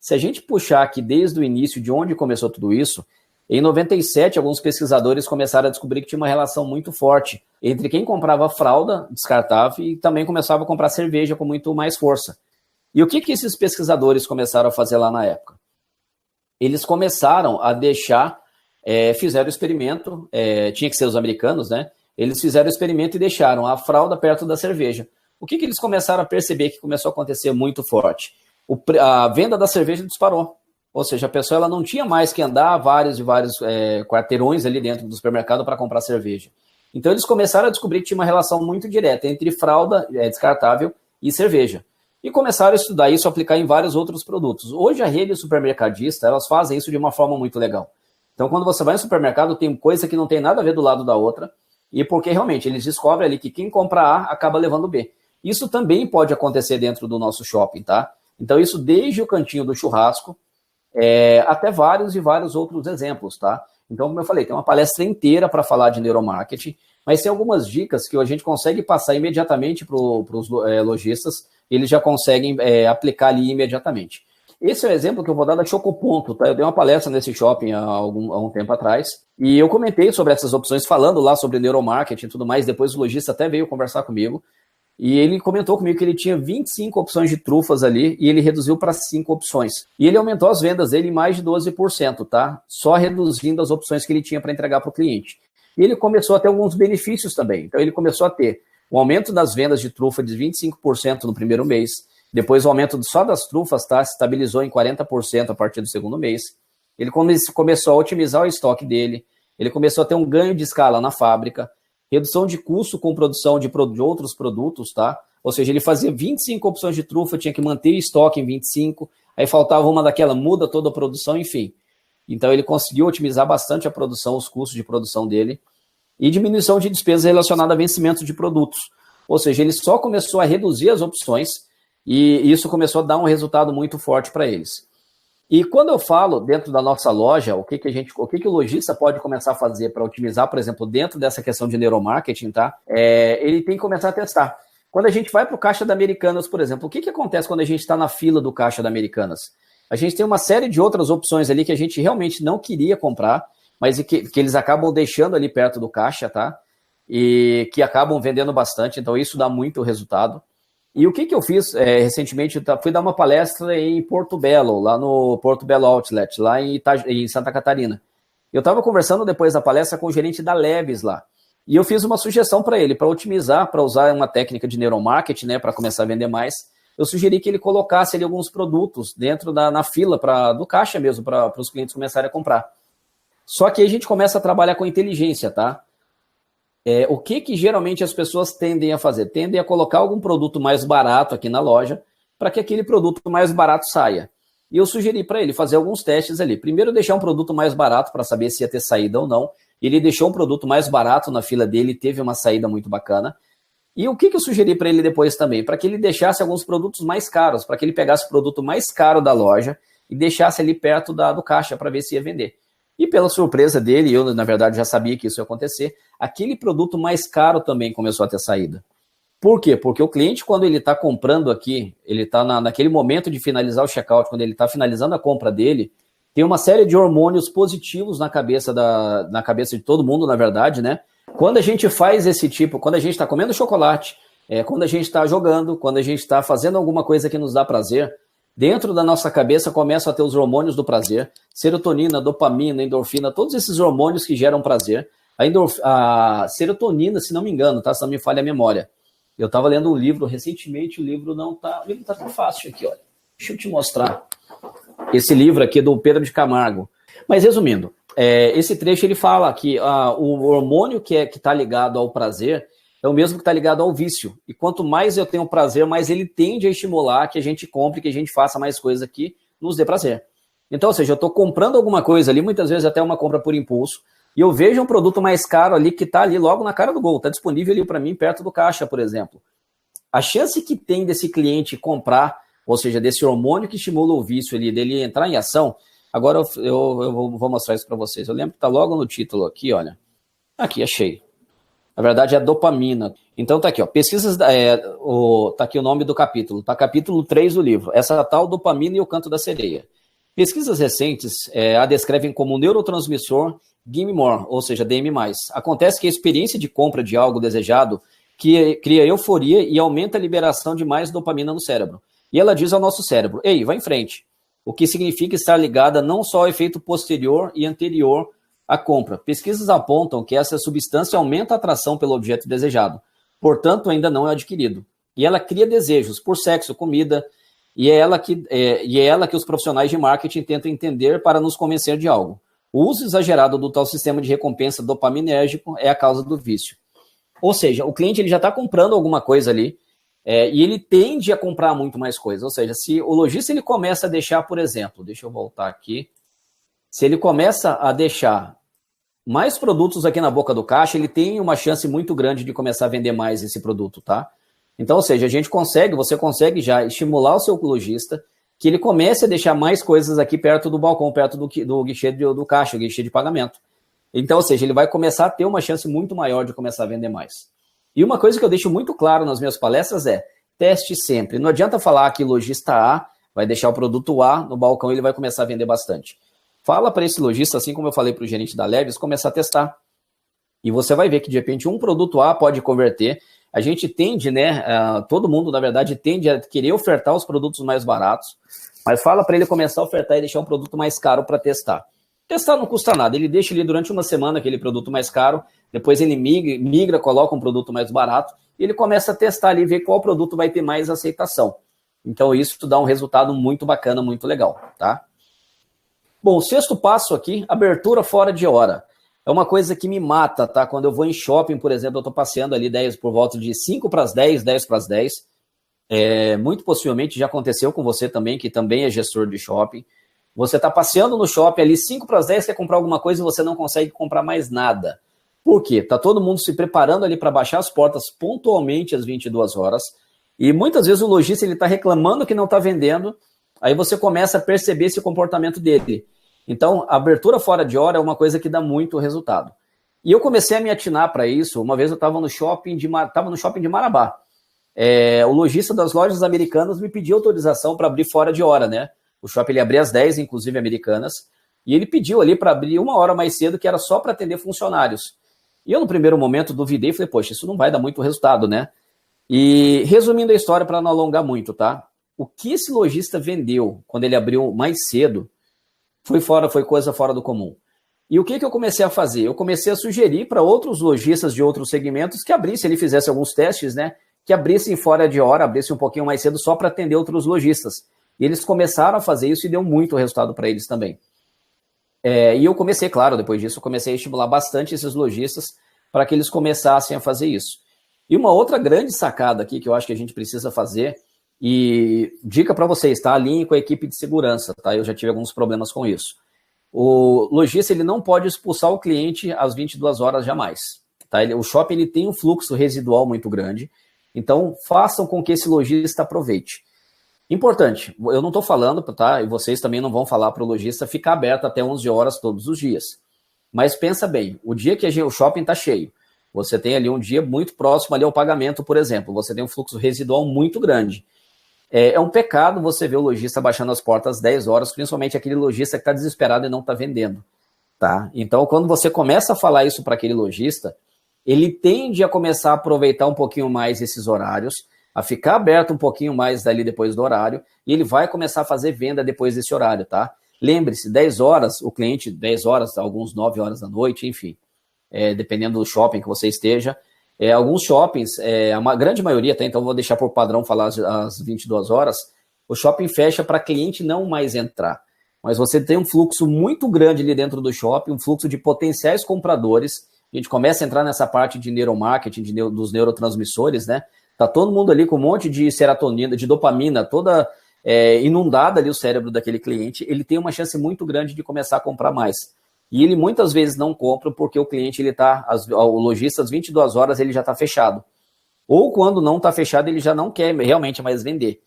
Se a gente puxar aqui desde o início, de onde começou tudo isso, em 97, alguns pesquisadores começaram a descobrir que tinha uma relação muito forte entre quem comprava fralda descartável e também começava a comprar cerveja com muito mais força. E o que esses pesquisadores começaram a fazer lá na época? Eles começaram a fizeram o experimento, tinha que ser os americanos, né? Eles fizeram o experimento e deixaram a fralda perto da cerveja. O que eles começaram a perceber que começou a acontecer muito forte? A venda da cerveja disparou. Ou seja, a pessoa ela não tinha mais que andar vários quarteirões ali dentro do supermercado para comprar cerveja. Então, eles começaram a descobrir que tinha uma relação muito direta entre fralda descartável e cerveja. E começaram a estudar isso, aplicar em vários outros produtos. Hoje, a rede supermercadista, elas fazem isso de uma forma muito legal. Então, quando você vai no supermercado, tem coisa que não tem nada a ver do lado da outra, e porque realmente eles descobrem ali que quem compra A acaba levando B. Isso também pode acontecer dentro do nosso shopping, tá? Então, isso desde o cantinho do churrasco, até vários e vários outros exemplos, tá? Então, como eu falei, tem uma palestra inteira para falar de neuromarketing, mas tem algumas dicas que a gente consegue passar imediatamente para os lojistas, eles já conseguem aplicar ali imediatamente. Esse é o exemplo que eu vou dar da Chocoponto, tá? Eu dei uma palestra nesse shopping há um tempo atrás, e eu comentei sobre essas opções, falando lá sobre neuromarketing e tudo mais, depois o lojista até veio conversar comigo, e ele comentou comigo que ele tinha 25 opções de trufas ali, e ele reduziu para 5 opções. E ele aumentou as vendas dele em mais de 12%, tá? Só reduzindo as opções que ele tinha para entregar para o cliente. E ele começou a ter alguns benefícios também. Então ele começou a ter um aumento das vendas de trufa de 25% no primeiro mês, depois o aumento só das trufas, tá? Se estabilizou em 40% a partir do segundo mês. Ele começou a otimizar o estoque dele, ele começou a ter um ganho de escala na fábrica, redução de custo com produção de outros produtos, tá? Ou seja, ele fazia 25 opções de trufa, tinha que manter estoque em 25, aí faltava uma daquela, muda toda a produção, enfim. Então ele conseguiu otimizar bastante a produção, os custos de produção dele, e diminuição de despesas relacionadas a vencimento de produtos. Ou seja, ele só começou a reduzir as opções, e isso começou a dar um resultado muito forte para eles. E quando eu falo dentro da nossa loja, o que o lojista pode começar a fazer para otimizar, por exemplo, dentro dessa questão de neuromarketing, tá? Ele tem que começar a testar. Quando a gente vai para o caixa da Americanas, por exemplo, o que acontece quando a gente está na fila do caixa da Americanas? A gente tem uma série de outras opções ali que a gente realmente não queria comprar, mas que eles acabam deixando ali perto do caixa, tá? E que acabam vendendo bastante, então isso dá muito resultado. E o que eu fiz recentemente, fui dar uma palestra em Porto Belo, lá no Porto Belo Outlet, lá em Santa Catarina. Eu estava conversando depois da palestra com o gerente da Leves lá, e eu fiz uma sugestão para ele, para otimizar, para usar uma técnica de neuromarketing, né, para começar a vender mais. Eu sugeri que ele colocasse ali alguns produtos dentro na fila do caixa mesmo, para os clientes começarem a comprar. Só que aí a gente começa a trabalhar com inteligência, tá? O que geralmente as pessoas tendem a fazer? Tendem a colocar algum produto mais barato aqui na loja para que aquele produto mais barato saia. E eu sugeri para ele fazer alguns testes ali. Primeiro, deixar um produto mais barato para saber se ia ter saída ou não. Ele deixou um produto mais barato na fila dele, teve uma saída muito bacana. E o que eu sugeri para ele depois também? Para que ele deixasse alguns produtos mais caros, para que ele pegasse o produto mais caro da loja e deixasse ali perto do caixa para ver se ia vender. E pela surpresa dele, eu na verdade já sabia que isso ia acontecer, aquele produto mais caro também começou a ter saída. Por quê? Porque o cliente, quando ele está comprando aqui, ele está naquele momento de finalizar o checkout, quando ele está finalizando a compra dele, tem uma série de hormônios positivos na cabeça de todo mundo, na verdade, né? Quando a gente faz quando a gente está comendo chocolate, quando a gente está jogando, quando a gente está fazendo alguma coisa que nos dá prazer, dentro da nossa cabeça começam a ter os hormônios do prazer, serotonina, dopamina, endorfina, todos esses hormônios que geram prazer. A serotonina, se não me engano, tá? Se não me falha a memória. Eu estava lendo um livro recentemente, o livro tá tão fácil aqui, olha. Deixa eu te mostrar. Esse livro aqui é do Pedro de Camargo. Mas resumindo, esse trecho ele fala que o hormônio que está ligado ao prazer é o mesmo que está ligado ao vício. E quanto mais eu tenho prazer, mais ele tende a estimular que a gente compre, que a gente faça mais coisas que nos dê prazer. Então, ou seja, eu estou comprando alguma coisa ali, muitas vezes até uma compra por impulso, e eu vejo um produto mais caro ali que está ali logo na cara do gol, está disponível ali para mim perto do caixa, por exemplo. A chance que tem desse cliente comprar, ou seja, desse hormônio que estimula o vício ali, dele entrar em ação, agora eu vou mostrar isso para vocês. Eu lembro que está logo no título aqui, olha. Aqui, achei. Na verdade, é a dopamina. Então tá aqui, ó, pesquisas, tá aqui o nome do capítulo, tá capítulo 3 do livro, essa tal dopamina e o canto da sereia. Pesquisas recentes a descrevem como neurotransmissor Gimme More, ou seja, DM+. Acontece que a experiência de compra de algo desejado cria euforia e aumenta a liberação de mais dopamina no cérebro. E ela diz ao nosso cérebro, ei, vai em frente. O que significa estar ligada não só ao efeito posterior e anterior à compra. Pesquisas apontam que essa substância aumenta a atração pelo objeto desejado, portanto ainda não é adquirido. E ela cria desejos por sexo, comida, e é ela que os profissionais de marketing tentam entender para nos convencer de algo. O uso exagerado do tal sistema de recompensa dopaminérgico é a causa do vício. Ou seja, o cliente ele já está comprando alguma coisa ali, e ele tende a comprar muito mais coisas. Ou seja, se o lojista ele começa a deixar, por exemplo, deixa eu voltar aqui, se ele começa a deixar mais produtos aqui na boca do caixa, ele tem uma chance muito grande de começar a vender mais esse produto, tá? Então, ou seja, você consegue já estimular o seu lojista que ele comece a deixar mais coisas aqui perto do balcão, perto do guichê do caixa, o guichê de pagamento. Então, ou seja, ele vai começar a ter uma chance muito maior de começar a vender mais. E uma coisa que eu deixo muito claro nas minhas palestras é, teste sempre. Não adianta falar que lojista A vai deixar o produto A no balcão e ele vai começar a vender bastante. Fala para esse lojista, assim como eu falei para o gerente da Leves, começar a testar. E você vai ver que, de repente, um produto A pode converter. A gente tende, né, todo mundo, na verdade, tende a querer ofertar os produtos mais baratos, mas fala para ele começar a ofertar e deixar um produto mais caro para testar. Testar não custa nada, ele deixa ali durante uma semana aquele produto mais caro, depois ele migra, coloca um produto mais barato, e ele começa a testar ali, ver qual produto vai ter mais aceitação. Então isso dá um resultado muito bacana, muito legal, tá? Bom, o sexto passo aqui, abertura fora de hora. É uma coisa que me mata, tá? Quando eu vou em shopping, por exemplo, eu tô passeando ali 10 por volta de 5 para as 10, 10 para as 10. Muito possivelmente já aconteceu com você também, que também é gestor de shopping. Você está passeando no shopping ali, 5 para as 10, quer comprar alguma coisa e você não consegue comprar mais nada. Por quê? Está todo mundo se preparando ali para baixar as portas pontualmente às 22 horas. E muitas vezes o lojista está reclamando que não está vendendo. Aí você começa a perceber esse comportamento dele. Então, a abertura fora de hora é uma coisa que dá muito resultado. E eu comecei a me atinar para isso. Uma vez eu estava no shopping de Marabá. O lojista das lojas americanas me pediu autorização para abrir fora de hora, né? O shopping ele abria às 10, inclusive Americanas, e ele pediu ali para abrir uma hora mais cedo, que era só para atender funcionários. E eu, no primeiro momento, duvidei e falei, poxa, isso não vai dar muito resultado, né? E resumindo a história para não alongar muito, tá? O que esse lojista vendeu quando ele abriu mais cedo foi coisa fora do comum. E o que eu comecei a fazer? Eu comecei a sugerir para outros lojistas de outros segmentos que abrissem, ele fizesse alguns testes, né? Que abrissem fora de hora, abrissem um pouquinho mais cedo só para atender outros lojistas. E eles começaram a fazer isso e deu muito resultado para eles também. E eu comecei, claro, depois disso, eu comecei a estimular bastante esses lojistas para que eles começassem a fazer isso. E uma outra grande sacada aqui que eu acho que a gente precisa fazer, e dica para vocês, tá? Alinhe com a equipe de segurança, tá? Eu já tive alguns problemas com isso. O lojista ele não pode expulsar o cliente às 22 horas jamais. Tá? O shopping ele tem um fluxo residual muito grande, então façam com que esse lojista aproveite. Importante, eu não estou falando, tá? E vocês também não vão falar para o lojista ficar aberto até 11 horas todos os dias. Mas pensa bem, o dia que o shopping está cheio, você tem ali um dia muito próximo ali ao pagamento, por exemplo, você tem um fluxo residual muito grande. É um pecado você ver o lojista baixando as portas às 10 horas, principalmente aquele lojista que está desesperado e não está vendendo. Tá? Então, quando você começa a falar isso para aquele lojista, ele tende a começar a aproveitar um pouquinho mais esses horários, a ficar aberto um pouquinho mais dali depois do horário, e ele vai começar a fazer venda depois desse horário, tá? Lembre-se, 10 horas, o cliente, 10 horas, alguns 9 horas da noite, enfim, dependendo do shopping que você esteja. Alguns shoppings, a grande maioria, tá? Então vou deixar por padrão falar às 22 horas, o shopping fecha para cliente não mais entrar. Mas você tem um fluxo muito grande ali dentro do shopping, um fluxo de potenciais compradores. A gente começa a entrar nessa parte de neuromarketing, dos neurotransmissores, né? Tá todo mundo ali com um monte de serotonina, de dopamina, toda inundada ali o cérebro daquele cliente. Ele tem uma chance muito grande de começar a comprar mais. E ele muitas vezes não compra porque o cliente, o lojista, às 22 horas, ele já está fechado. Ou quando não está fechado, ele já não quer realmente mais vender.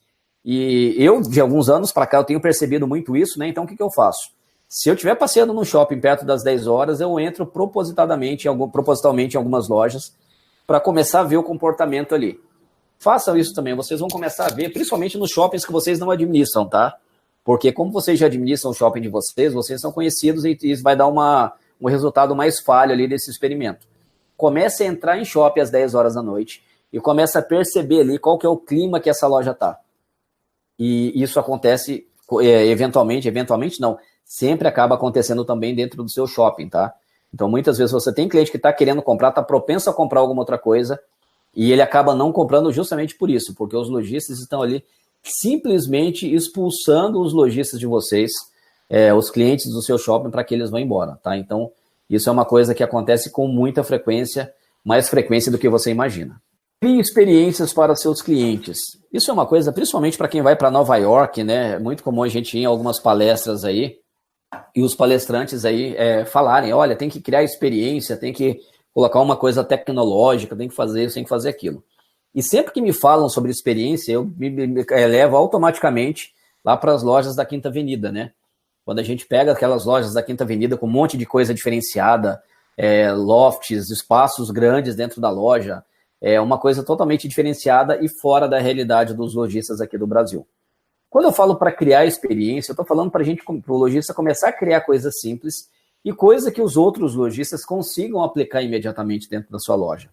E eu, de alguns anos para cá, eu tenho percebido muito isso, né? Então, o que eu faço? Se eu estiver passeando no shopping perto das 10 horas, eu entro propositalmente em algumas lojas para começar a ver o comportamento ali. Façam isso também, vocês vão começar a ver, principalmente nos shoppings que vocês não administram, tá? Porque como vocês já administram o shopping de vocês são conhecidos e isso vai dar um resultado mais falho ali desse experimento. Comece a entrar em shopping às 10 horas da noite e comece a perceber ali qual que é o clima que essa loja tá. E isso acontece eventualmente não, sempre acaba acontecendo também dentro do seu shopping, tá? Então muitas vezes você tem cliente que está querendo comprar, está propenso a comprar alguma outra coisa e ele acaba não comprando justamente por isso, porque os lojistas estão ali simplesmente expulsando os lojistas de vocês, os clientes do seu shopping, para que eles vão embora, tá? Então, isso é uma coisa que acontece com muita frequência, mais frequência do que você imagina. Crie experiências para seus clientes. Isso é uma coisa, principalmente para quem vai para Nova York, né? É muito comum a gente ir em algumas palestras aí, e os palestrantes aí falarem, olha, tem que criar experiência, tem que colocar uma coisa tecnológica, tem que fazer isso, tem que fazer aquilo. E sempre que me falam sobre experiência, eu me levo automaticamente lá para as lojas da Quinta Avenida, né? Quando a gente pega aquelas lojas da Quinta Avenida com um monte de coisa diferenciada, lofts, espaços grandes dentro da loja, é uma coisa totalmente diferenciada e fora da realidade dos lojistas aqui do Brasil. Quando eu falo para criar experiência, eu estou falando para o lojista começar a criar coisas simples e coisa que os outros lojistas consigam aplicar imediatamente dentro da sua loja.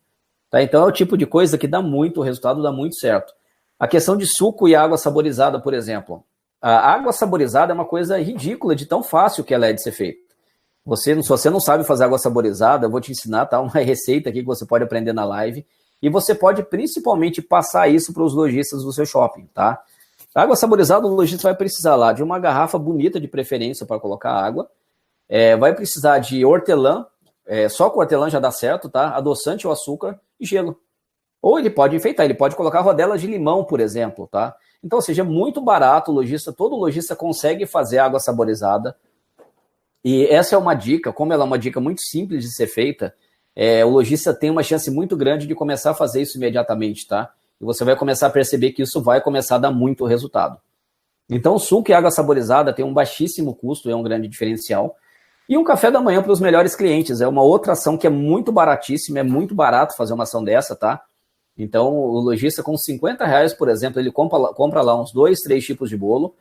Tá? Então é o tipo de coisa que dá muito resultado, dá muito certo. A questão de suco e água saborizada, por exemplo. A água saborizada é uma coisa ridícula de tão fácil que ela é de ser feita. Se você não sabe fazer água saborizada, eu vou te ensinar, tá? Uma receita aqui que você pode aprender na live. E você pode principalmente passar isso para os lojistas do seu shopping, tá? A água saborizada, o lojista vai precisar lá de uma garrafa bonita de preferência para colocar água. Vai precisar de hortelã, só com hortelã já dá certo, tá? Adoçante ou açúcar e gelo. Ou ele pode enfeitar, ele pode colocar rodelas de limão, por exemplo, tá? Então, ou seja, é muito barato, todo lojista consegue fazer água saborizada. E essa é uma dica, como ela é uma dica muito simples de ser feita, o lojista tem uma chance muito grande de começar a fazer isso imediatamente, tá? E você vai começar a perceber que isso vai começar a dar muito resultado. Então, suco e água saborizada tem um baixíssimo custo, é um grande diferencial. E um café da manhã para os melhores clientes, é uma outra ação que é muito baratíssima, é muito barato fazer uma ação dessa, tá? Então, o lojista com R$50, por exemplo, ele compra lá uns 2, 3 tipos de bolo,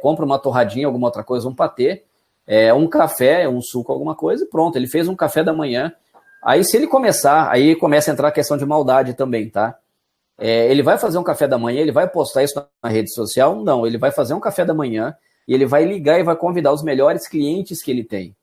compra uma torradinha, alguma outra coisa, um patê, um café, um suco, alguma coisa, e pronto, ele fez um café da manhã. Aí, se ele começar, aí começa a entrar a questão de maldade também, tá? Ele vai fazer um café da manhã, ele vai postar isso na rede social? Não, ele vai fazer um café da manhã e ele vai ligar e vai convidar os melhores clientes que ele tem.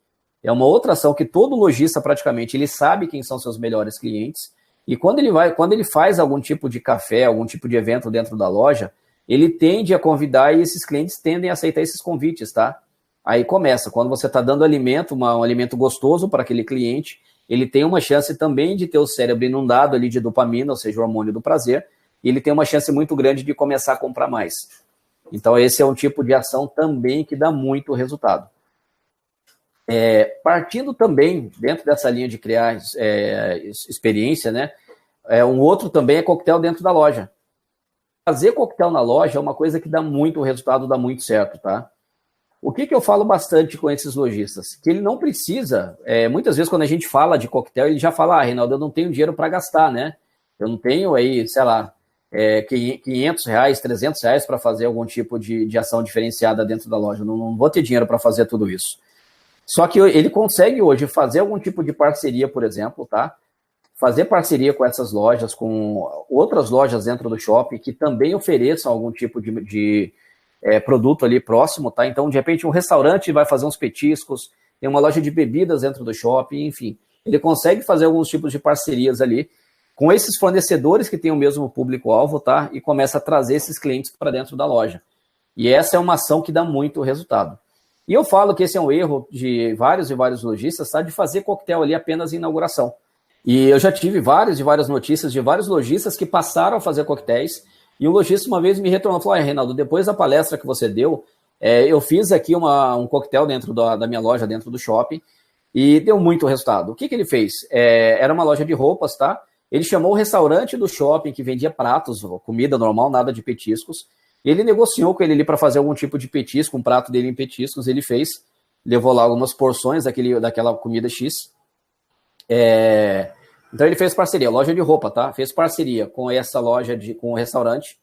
É uma outra ação que todo lojista, praticamente, ele sabe quem são seus melhores clientes. E quando ele faz algum tipo de café, algum tipo de evento dentro da loja, ele tende a convidar e esses clientes tendem a aceitar esses convites, tá? Aí começa, quando você está dando alimento, um alimento gostoso para aquele cliente, ele tem uma chance também de ter o cérebro inundado ali de dopamina, ou seja, o hormônio do prazer, e ele tem uma chance muito grande de começar a comprar mais. Então esse é um tipo de ação também que dá muito resultado. Partindo também, dentro dessa linha de criar experiência, né? Um outro também é coquetel dentro da loja. Fazer coquetel na loja é uma coisa que dá muito resultado, dá muito certo, tá? O que eu falo bastante com esses lojistas? Que ele não precisa, muitas vezes quando a gente fala de coquetel, ele já fala, Reinaldo, eu não tenho dinheiro para gastar, né? Eu não tenho aí, sei lá, R$500, R$300 para fazer algum tipo de ação diferenciada dentro da loja. Eu não vou ter dinheiro para fazer tudo isso. Só que ele consegue hoje fazer algum tipo de parceria, por exemplo, tá? Fazer parceria com essas lojas, com outras lojas dentro do shopping que também ofereçam algum tipo de produto ali próximo, tá? Então, de repente, um restaurante vai fazer uns petiscos, tem uma loja de bebidas dentro do shopping, enfim. Ele consegue fazer alguns tipos de parcerias ali com esses fornecedores que têm o mesmo público-alvo, tá? E começa a trazer esses clientes para dentro da loja. E essa é uma ação que dá muito resultado. E eu falo que esse é um erro de vários e vários lojistas, tá? De fazer coquetel ali apenas em inauguração. E eu já tive várias notícias de vários lojistas que passaram a fazer coquetéis, e o lojista uma vez me retornou e falou, Reinaldo, depois da palestra que você deu, eu fiz aqui um coquetel dentro da minha loja, dentro do shopping, e deu muito resultado. O que ele fez? Era uma loja de roupas, tá? Ele chamou o restaurante do shopping que vendia pratos, comida normal, nada de petiscos, e ele negociou com ele ali para fazer algum tipo de petisco, um prato dele em petiscos, ele fez, levou lá algumas porções daquela comida X. Então ele fez parceria, loja de roupa, tá? Fez parceria com essa loja, com o restaurante,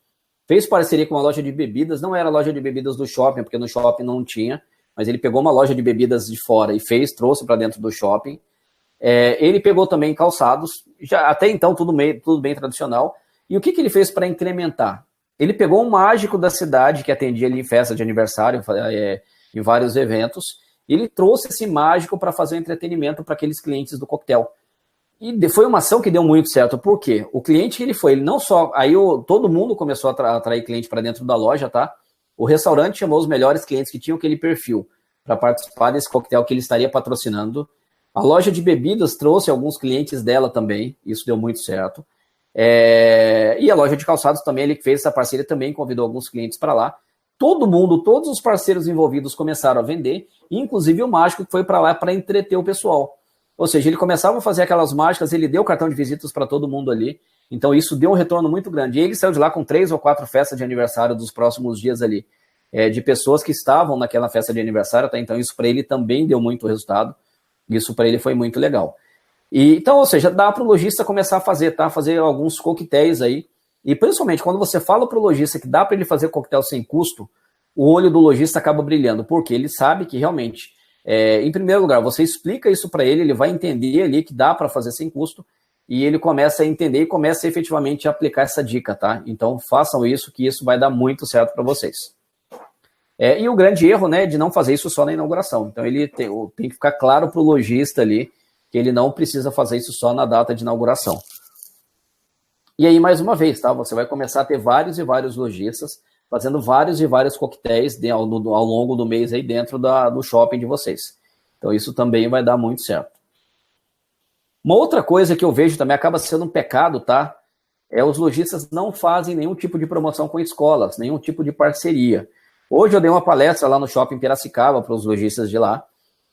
fez parceria com uma loja de bebidas, não era loja de bebidas do shopping, porque no shopping não tinha, mas ele pegou uma loja de bebidas de fora e trouxe para dentro do shopping. Ele pegou também calçados, já até então tudo bem tradicional. E o que ele fez para incrementar? Ele pegou um mágico da cidade que atendia ali em festa de aniversário, em vários eventos, e ele trouxe esse mágico para fazer um entretenimento para aqueles clientes do coquetel. E foi uma ação que deu muito certo. Por quê? O cliente que ele foi, ele não só... Aí todo mundo começou a atrair cliente para dentro da loja, tá? O restaurante chamou os melhores clientes que tinham aquele perfil para participar desse coquetel que ele estaria patrocinando. A loja de bebidas trouxe alguns clientes dela também, isso deu muito certo. E a loja de calçados também, ele fez essa parceria, também convidou alguns clientes para lá. Todos os parceiros envolvidos começaram a vender, inclusive o mágico que foi para lá para entreter o pessoal. Ou seja, ele começava a fazer aquelas mágicas, ele deu cartão de visitas para todo mundo ali, então isso deu um retorno muito grande. E ele saiu de lá com 3 ou 4 festas de aniversário dos próximos dias ali, de pessoas que estavam naquela festa de aniversário, tá? Então isso para ele também deu muito resultado. Isso para ele foi muito legal. E, então, ou seja, dá para o lojista começar a fazer, tá? Fazer alguns coquetéis aí. E principalmente quando você fala para o lojista que dá para ele fazer coquetel sem custo, o olho do lojista acaba brilhando, porque ele sabe que realmente, em primeiro lugar, você explica isso para ele, ele vai entender ali que dá para fazer sem custo, e ele começa a entender e começa a efetivamente aplicar essa dica, tá? Então façam isso, que isso vai dar muito certo para vocês. E o grande erro, né, de não fazer isso só na inauguração. Então ele tem que ficar claro para o lojista ali que ele não precisa fazer isso só na data de inauguração. E aí, mais uma vez, tá? Você vai começar a ter vários e vários lojistas fazendo vários e vários coquetéis ao longo do mês aí dentro do shopping de vocês. Então isso também vai dar muito certo. Uma outra coisa que eu vejo também acaba sendo um pecado, tá? Os lojistas não fazem nenhum tipo de promoção com escolas, nenhum tipo de parceria. Hoje eu dei uma palestra lá no shopping Piracicaba para os lojistas de lá,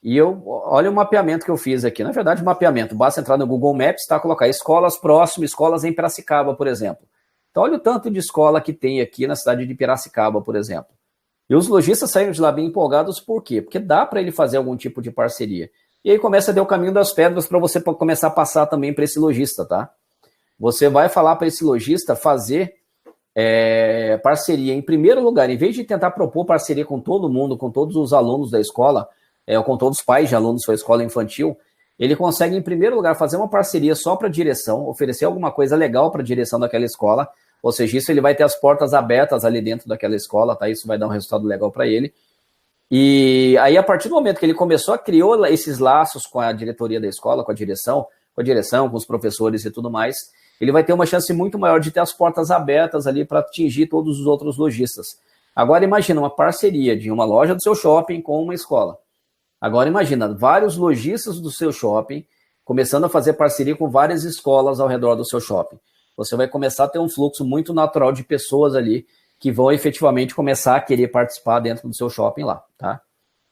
e olha o mapeamento que eu fiz aqui. Na verdade, mapeamento, basta entrar no Google Maps, tá? Colocar escolas próximas, escolas em Piracicaba, por exemplo. Então olha o tanto de escola que tem aqui na cidade de Piracicaba, por exemplo. E os lojistas saíram de lá bem empolgados, por quê? Porque dá para ele fazer algum tipo de parceria. E aí começa a dar o caminho das pedras para você começar a passar também para esse lojista, tá? Você vai falar para esse lojista fazer parceria em primeiro lugar, em vez de tentar propor parceria com todo mundo, com todos os alunos da escola, ou com todos os pais de alunos da escola infantil, ele consegue em primeiro lugar fazer uma parceria só para a direção, oferecer alguma coisa legal para a direção daquela escola, ou seja, isso ele vai ter as portas abertas ali dentro daquela escola, tá? Isso vai dar um resultado legal para ele. E aí, a partir do momento que ele começou a criar esses laços com a diretoria da escola, com a direção, com os professores e tudo mais, ele vai ter uma chance muito maior de ter as portas abertas ali para atingir todos os outros lojistas. Agora imagina uma parceria de uma loja do seu shopping com uma escola. Agora imagina vários lojistas do seu shopping começando a fazer parceria com várias escolas ao redor do seu shopping. Você vai começar a ter um fluxo muito natural de pessoas ali que vão efetivamente começar a querer participar dentro do seu shopping lá, tá?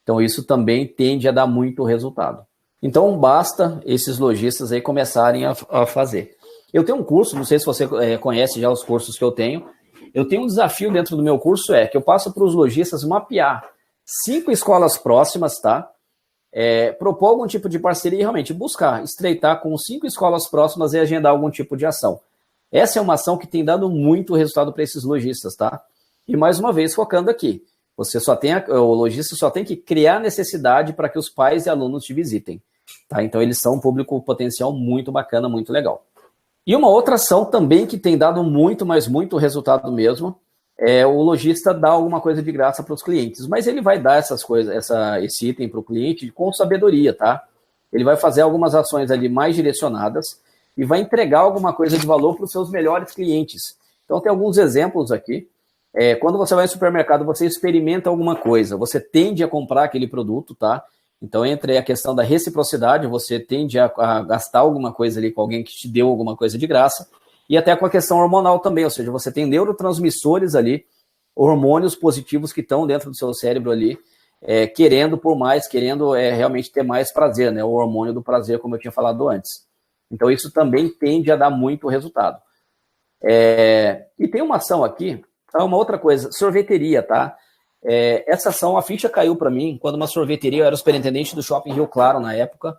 Então isso também tende a dar muito resultado. Então basta esses lojistas aí começarem a fazer. Eu tenho um curso, não sei se você conhece já os cursos que eu tenho. Eu tenho um desafio dentro do meu curso, que eu passo para os lojistas mapear 5 escolas próximas, tá? Propor algum tipo de parceria e realmente buscar estreitar com 5 escolas próximas e agendar algum tipo de ação. Essa é uma ação que tem dado muito resultado para esses lojistas, tá? E mais uma vez, focando aqui, o lojista só tem que criar necessidade para que os pais e alunos te visitem, tá? Então eles são um público potencial muito bacana, muito legal. E uma outra ação também que tem dado muito, mas muito resultado mesmo, o lojista dar alguma coisa de graça para os clientes, mas ele vai dar esse item para o cliente com sabedoria, tá? Ele vai fazer algumas ações ali mais direcionadas e vai entregar alguma coisa de valor para os seus melhores clientes. Então tem alguns exemplos aqui. Quando você vai no supermercado, você experimenta alguma coisa, você tende a comprar aquele produto, tá? Então entre a questão da reciprocidade, você tende a gastar alguma coisa ali com alguém que te deu alguma coisa de graça, e até com a questão hormonal também, ou seja, você tem neurotransmissores ali, hormônios positivos que estão dentro do seu cérebro ali, querendo realmente ter mais prazer, né? O hormônio do prazer, como eu tinha falado antes. Então isso também tende a dar muito resultado. E tem uma ação aqui, uma outra coisa, sorveteria, tá? Essa ação, a ficha caiu para mim quando uma sorveteria, eu era o superintendente do Shopping Rio Claro na época,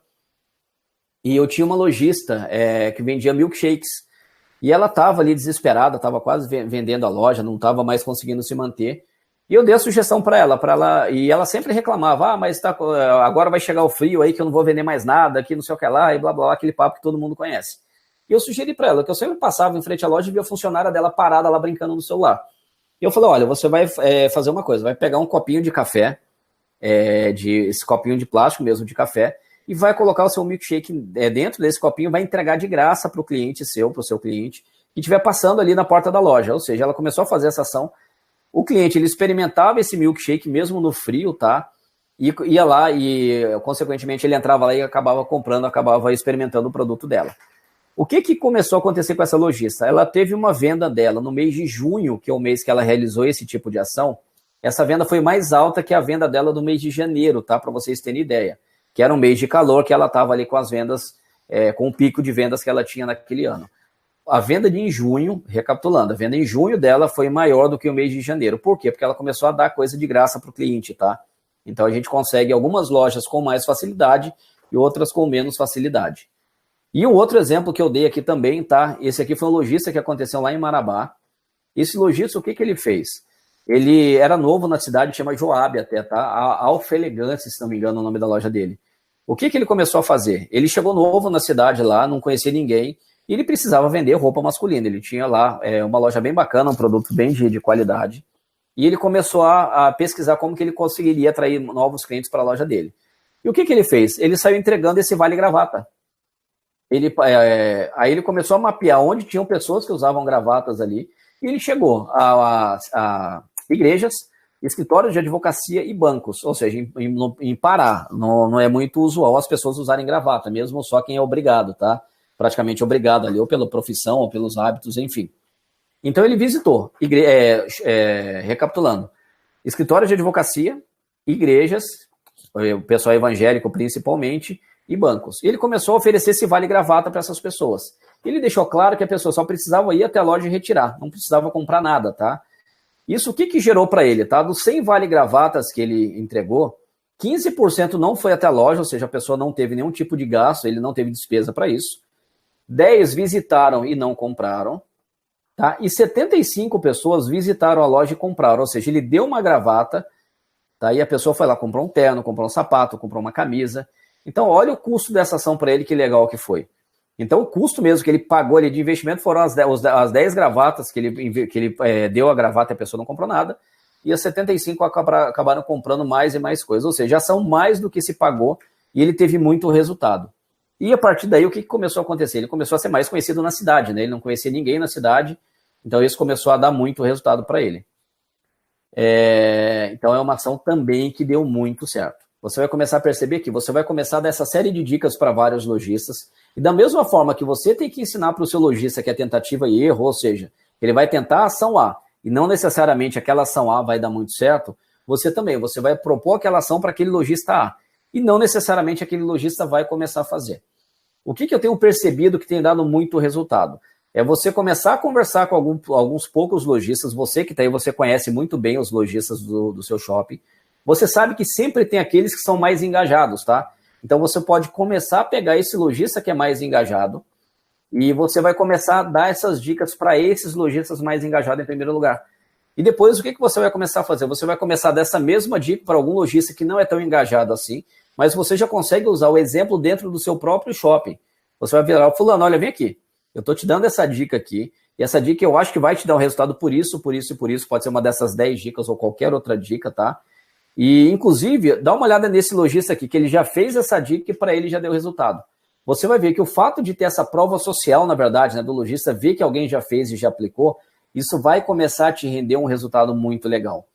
e eu tinha uma lojista que vendia milkshakes. E ela estava ali desesperada, estava quase vendendo a loja, não estava mais conseguindo se manter. E eu dei a sugestão para ela, e ela sempre reclamava, mas agora vai chegar o frio aí que eu não vou vender mais nada, que não sei o que lá, e blá, blá, blá, aquele papo que todo mundo conhece. E eu sugeri para ela que eu sempre passava em frente à loja e via a funcionária dela parada lá brincando no celular. E eu falei, olha, você vai fazer uma coisa, vai pegar um copinho de café, esse copinho de plástico mesmo de café, e vai colocar o seu milkshake dentro desse copinho, vai entregar de graça para o cliente para o seu cliente, que estiver passando ali na porta da loja. Ou seja, ela começou a fazer essa ação. O cliente, ele experimentava esse milkshake mesmo no frio, tá? E ia lá e, consequentemente, ele entrava lá e acabava comprando, acabava experimentando o produto dela. O que começou a acontecer com essa lojista? Ela teve uma venda dela no mês de junho, que é o mês que ela realizou esse tipo de ação. Essa venda foi mais alta que a venda dela do mês de janeiro, tá? Para vocês terem ideia. Que era um mês de calor, que ela estava ali com as vendas, com o pico de vendas que ela tinha naquele ano. A venda em junho, recapitulando, a venda em junho dela foi maior do que o mês de janeiro. Por quê? Porque ela começou a dar coisa de graça para o cliente, tá? Então a gente consegue algumas lojas com mais facilidade e outras com menos facilidade. E um outro exemplo que eu dei aqui também, tá? Esse aqui foi um lojista que aconteceu lá em Marabá. Esse lojista, o que ele fez? Ele era novo na cidade, chama Joab até, tá? Alfa Elegância, se não me engano, é o nome da loja dele. O que ele começou a fazer? Ele chegou novo na cidade lá, não conhecia ninguém, e ele precisava vender roupa masculina. Ele tinha lá uma loja bem bacana, um produto bem de qualidade. E ele começou a pesquisar como que ele conseguiria atrair novos clientes para a loja dele. E o que ele fez? Ele saiu entregando esse vale-gravata. Aí ele começou a mapear onde tinham pessoas que usavam gravatas ali, e ele chegou a igrejas, escritórios de advocacia e bancos, ou seja, em Pará. Não é muito usual as pessoas usarem gravata, mesmo só quem é obrigado, tá? Praticamente obrigado ali, ou pela profissão, ou pelos hábitos, enfim. Então ele visitou, recapitulando, escritórios de advocacia, igrejas, o pessoal evangélico principalmente, e bancos. E ele começou a oferecer esse vale-gravata para essas pessoas. Ele deixou claro que a pessoa só precisava ir até a loja e retirar, não precisava comprar nada, tá? Isso o que gerou para ele, tá? Dos 100 vale-gravatas que ele entregou, 15% não foi até a loja, ou seja, a pessoa não teve nenhum tipo de gasto, ele não teve despesa para isso. 10 visitaram e não compraram, tá? E 75 pessoas visitaram a loja e compraram, ou seja, ele deu uma gravata, tá? E a pessoa foi lá, comprou um terno, comprou um sapato, comprou uma camisa. Então, olha o custo dessa ação para ele, que legal que foi. Então, o custo mesmo que ele pagou ali de investimento foram as 10 gravatas que ele deu a gravata e a pessoa não comprou nada, e as 75 acabaram comprando mais e mais coisas. Ou seja, já são mais do que se pagou e ele teve muito resultado. E a partir daí, o que começou a acontecer? Ele começou a ser mais conhecido na cidade, né? Ele não conhecia ninguém na cidade, então isso começou a dar muito resultado para ele. Então, é uma ação também que deu muito certo. Você vai começar a perceber que você vai começar a dar essa série de dicas para vários lojistas, e da mesma forma que você tem que ensinar para o seu lojista que é tentativa e erro, ou seja, ele vai tentar a ação A, e não necessariamente aquela ação A vai dar muito certo, você vai propor aquela ação para aquele lojista A, e não necessariamente aquele lojista vai começar a fazer. O que eu tenho percebido que tem dado muito resultado? É você começar a conversar com alguns poucos lojistas, você que está aí, você conhece muito bem os lojistas do seu shopping, você sabe que sempre tem aqueles que são mais engajados, tá? Então você pode começar a pegar esse lojista que é mais engajado e você vai começar a dar essas dicas para esses lojistas mais engajados em primeiro lugar. E depois o que você vai começar a fazer? Você vai começar a dar essa mesma dica para algum lojista que não é tão engajado assim, mas você já consegue usar o exemplo dentro do seu próprio shopping. Você vai virar, fulano, olha, vem aqui, eu estou te dando essa dica aqui, e essa dica eu acho que vai te dar um resultado por isso, por isso e por isso, pode ser uma dessas 10 dicas ou qualquer outra dica, tá? E, inclusive, dá uma olhada nesse lojista aqui, que ele já fez essa dica e para ele já deu resultado. Você vai ver que o fato de ter essa prova social, na verdade, né, do lojista ver que alguém já fez e já aplicou, isso vai começar a te render um resultado muito legal.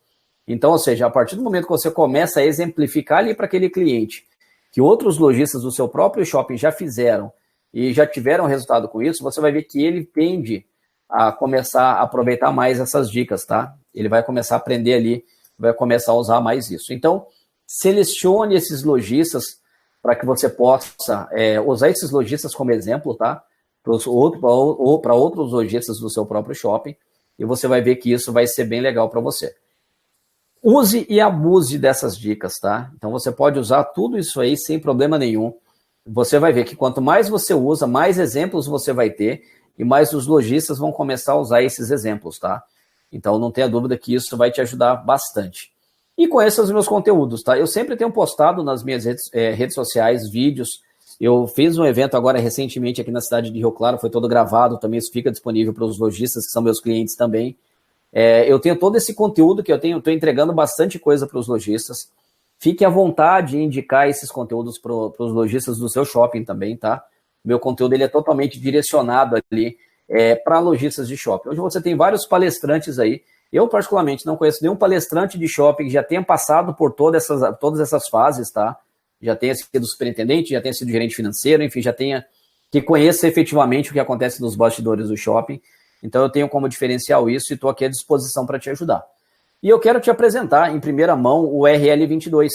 Então, ou seja, a partir do momento que você começa a exemplificar ali para aquele cliente que outros lojistas do seu próprio shopping já fizeram e já tiveram resultado com isso, você vai ver que ele tende a começar a aproveitar mais essas dicas, tá? Ele vai começar a aprender ali, vai começar a usar mais isso. Então, selecione esses lojistas para que você possa usar esses lojistas como exemplo, tá? Para outros lojistas do seu próprio shopping, e você vai ver que isso vai ser bem legal para você. Use e abuse dessas dicas, tá? Então, você pode usar tudo isso aí sem problema nenhum. Você vai ver que quanto mais você usa, mais exemplos você vai ter, e mais os lojistas vão começar a usar esses exemplos, tá? Então, não tenha dúvida que isso vai te ajudar bastante. E conheça os meus conteúdos, tá? Eu sempre tenho postado nas minhas redes sociais, vídeos. Eu fiz um evento agora recentemente aqui na cidade de Rio Claro, foi todo gravado, também isso fica disponível para os lojistas, que são meus clientes também. Eu tenho todo esse conteúdo que estou entregando bastante coisa para os lojistas. Fique à vontade em indicar esses conteúdos para os lojistas do seu shopping também, tá? Meu conteúdo ele é totalmente direcionado ali para lojistas de shopping. Hoje você tem vários palestrantes aí. Eu, particularmente, não conheço nenhum palestrante de shopping que já tenha passado por todas essas fases, tá? Já tenha sido superintendente, já tenha sido gerente financeiro, enfim, que conheça efetivamente o que acontece nos bastidores do shopping. Então, eu tenho como diferencial isso e estou aqui à disposição para te ajudar. E eu quero te apresentar em primeira mão o RL22.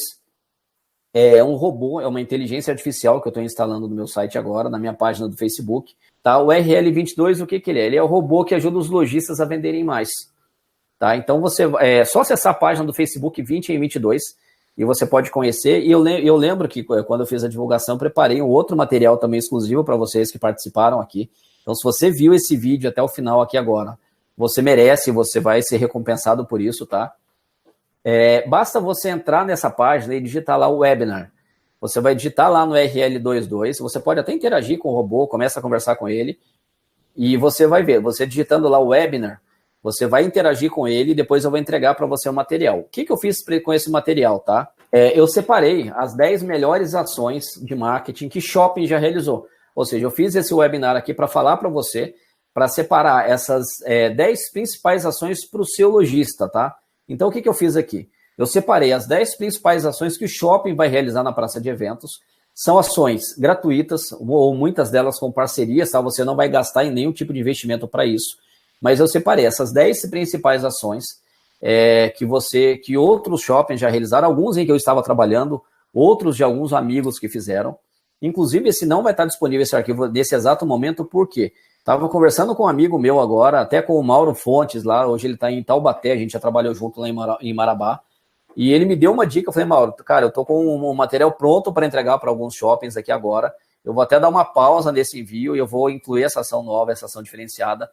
É um robô, é uma inteligência artificial que eu estou instalando no meu site agora, na minha página do Facebook. Tá? O RL22, o que ele é? Ele é o robô que ajuda os lojistas a venderem mais. Tá? Então, só acessar a página do Facebook 20 em 22, e você pode conhecer. E eu lembro que quando eu fiz a divulgação, preparei um outro material também exclusivo para vocês que participaram aqui. Então, se você viu esse vídeo até o final aqui agora, você merece, você vai ser recompensado por isso, tá? Basta você entrar nessa página e digitar lá o webinar. Você vai digitar lá no URL22, você pode até interagir com o robô, começa a conversar com ele, e você vai ver, você digitando lá o webinar, você vai interagir com ele e depois eu vou entregar para você o material. O que eu fiz com esse material, tá? Eu separei as 10 melhores ações de marketing que shopping já realizou. Ou seja, eu fiz esse webinar aqui para falar para você, para separar essas 10 principais ações para o seu lojista, tá? Então, o que eu fiz aqui? Eu separei as 10 principais ações que o shopping vai realizar na praça de eventos. São ações gratuitas, ou muitas delas com parcerias, tá? Você não vai gastar em nenhum tipo de investimento para isso. Mas eu separei essas 10 principais ações que outros shoppings já realizaram, alguns em que eu estava trabalhando, outros de alguns amigos que fizeram. Inclusive, esse não vai estar disponível, esse arquivo, nesse exato momento, por quê? Estava conversando com um amigo meu agora, até com o Mauro Fontes lá, hoje ele está em Taubaté, a gente já trabalhou junto lá em Marabá, e ele me deu uma dica, eu falei, Mauro, cara, eu estou com um material pronto para entregar para alguns shoppings aqui agora, eu vou até dar uma pausa nesse envio e eu vou incluir essa ação nova, essa ação diferenciada.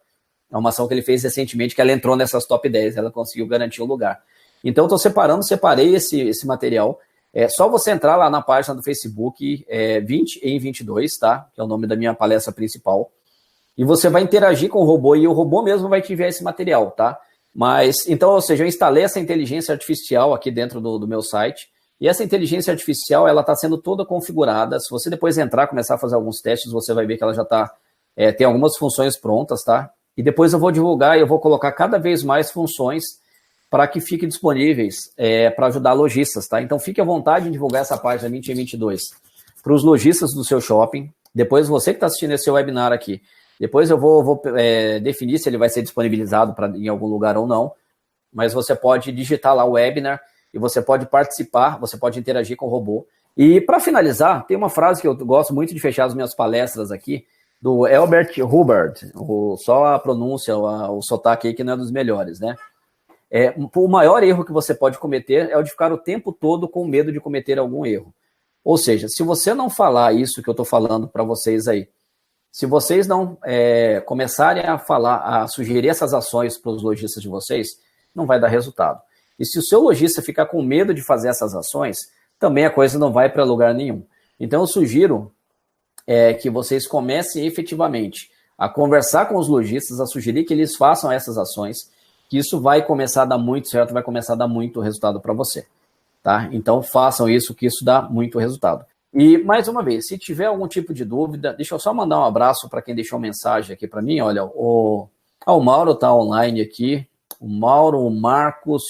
É uma ação que ele fez recentemente, que ela entrou nessas top 10, ela conseguiu garantir o lugar. Então, eu estou separei esse material. É só você entrar lá na página do Facebook, 20 em 22, tá? Que é o nome da minha palestra principal. E você vai interagir com o robô, e o robô mesmo vai te enviar esse material, tá? Mas, então, ou seja, eu instalei essa inteligência artificial aqui dentro do meu site, e essa inteligência artificial, ela está sendo toda configurada. Se você depois entrar, começar a fazer alguns testes, você vai ver que ela já tem algumas funções prontas, tá? E depois eu vou divulgar e eu vou colocar cada vez mais funções para que fiquem disponíveis para ajudar lojistas, tá? Então, fique à vontade em divulgar essa página 20 em 22 para os lojistas do seu shopping. Depois, você que está assistindo esse webinar aqui, depois eu vou definir se ele vai ser disponibilizado em algum lugar ou não, mas você pode digitar lá o webinar e você pode participar, você pode interagir com o robô. E para finalizar, tem uma frase que eu gosto muito de fechar as minhas palestras aqui, do Albert Hubbard, só a pronúncia, o sotaque aí que não é dos melhores, né? O maior erro que você pode cometer é o de ficar o tempo todo com medo de cometer algum erro. Ou seja, se você não falar isso que eu estou falando para vocês aí, se vocês não começarem a sugerir essas ações para os lojistas de vocês, não vai dar resultado. E se o seu lojista ficar com medo de fazer essas ações, também a coisa não vai para lugar nenhum. Então eu sugiro que vocês comecem efetivamente a conversar com os lojistas, a sugerir que eles façam essas ações, que isso vai começar a dar muito certo, vai começar a dar muito resultado para você, tá? Então façam isso, que isso dá muito resultado. E, mais uma vez, se tiver algum tipo de dúvida, deixa eu só mandar um abraço para quem deixou mensagem aqui para mim. Olha, o Mauro está online aqui, o Mauro, o Marcos,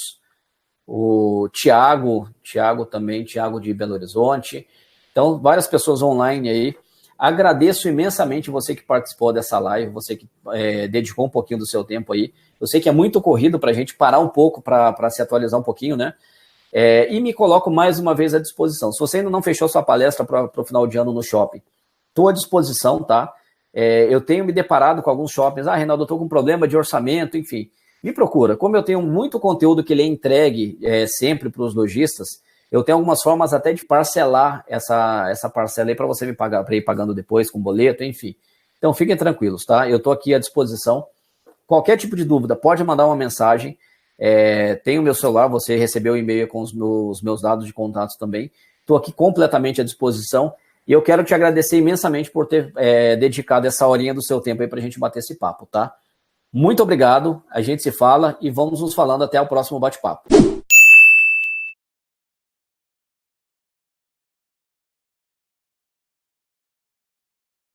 o Tiago também, Tiago de Belo Horizonte. Então, várias pessoas online aí. Agradeço imensamente você que participou dessa live, você que dedicou um pouquinho do seu tempo aí. Eu sei que é muito corrido para a gente parar um pouco para se atualizar um pouquinho, né? E me coloco mais uma vez à disposição. Se você ainda não fechou sua palestra para o final de ano no shopping, estou à disposição, tá? Eu tenho me deparado com alguns shoppings. Reinaldo, eu estou com problema de orçamento, enfim. Me procura. Como eu tenho muito conteúdo que ele é entregue sempre para os lojistas, eu tenho algumas formas até de parcelar essa parcela aí para você me pagar, para ir pagando depois com boleto, enfim. Então fiquem tranquilos, tá? Eu estou aqui à disposição. Qualquer tipo de dúvida, pode mandar uma mensagem. Tem o meu celular, você recebeu o e-mail com os meus dados de contato também. Estou aqui completamente à disposição e eu quero te agradecer imensamente por ter dedicado essa horinha do seu tempo aí para a gente bater esse papo, tá? Muito obrigado, a gente se fala e vamos nos falando até o próximo bate-papo.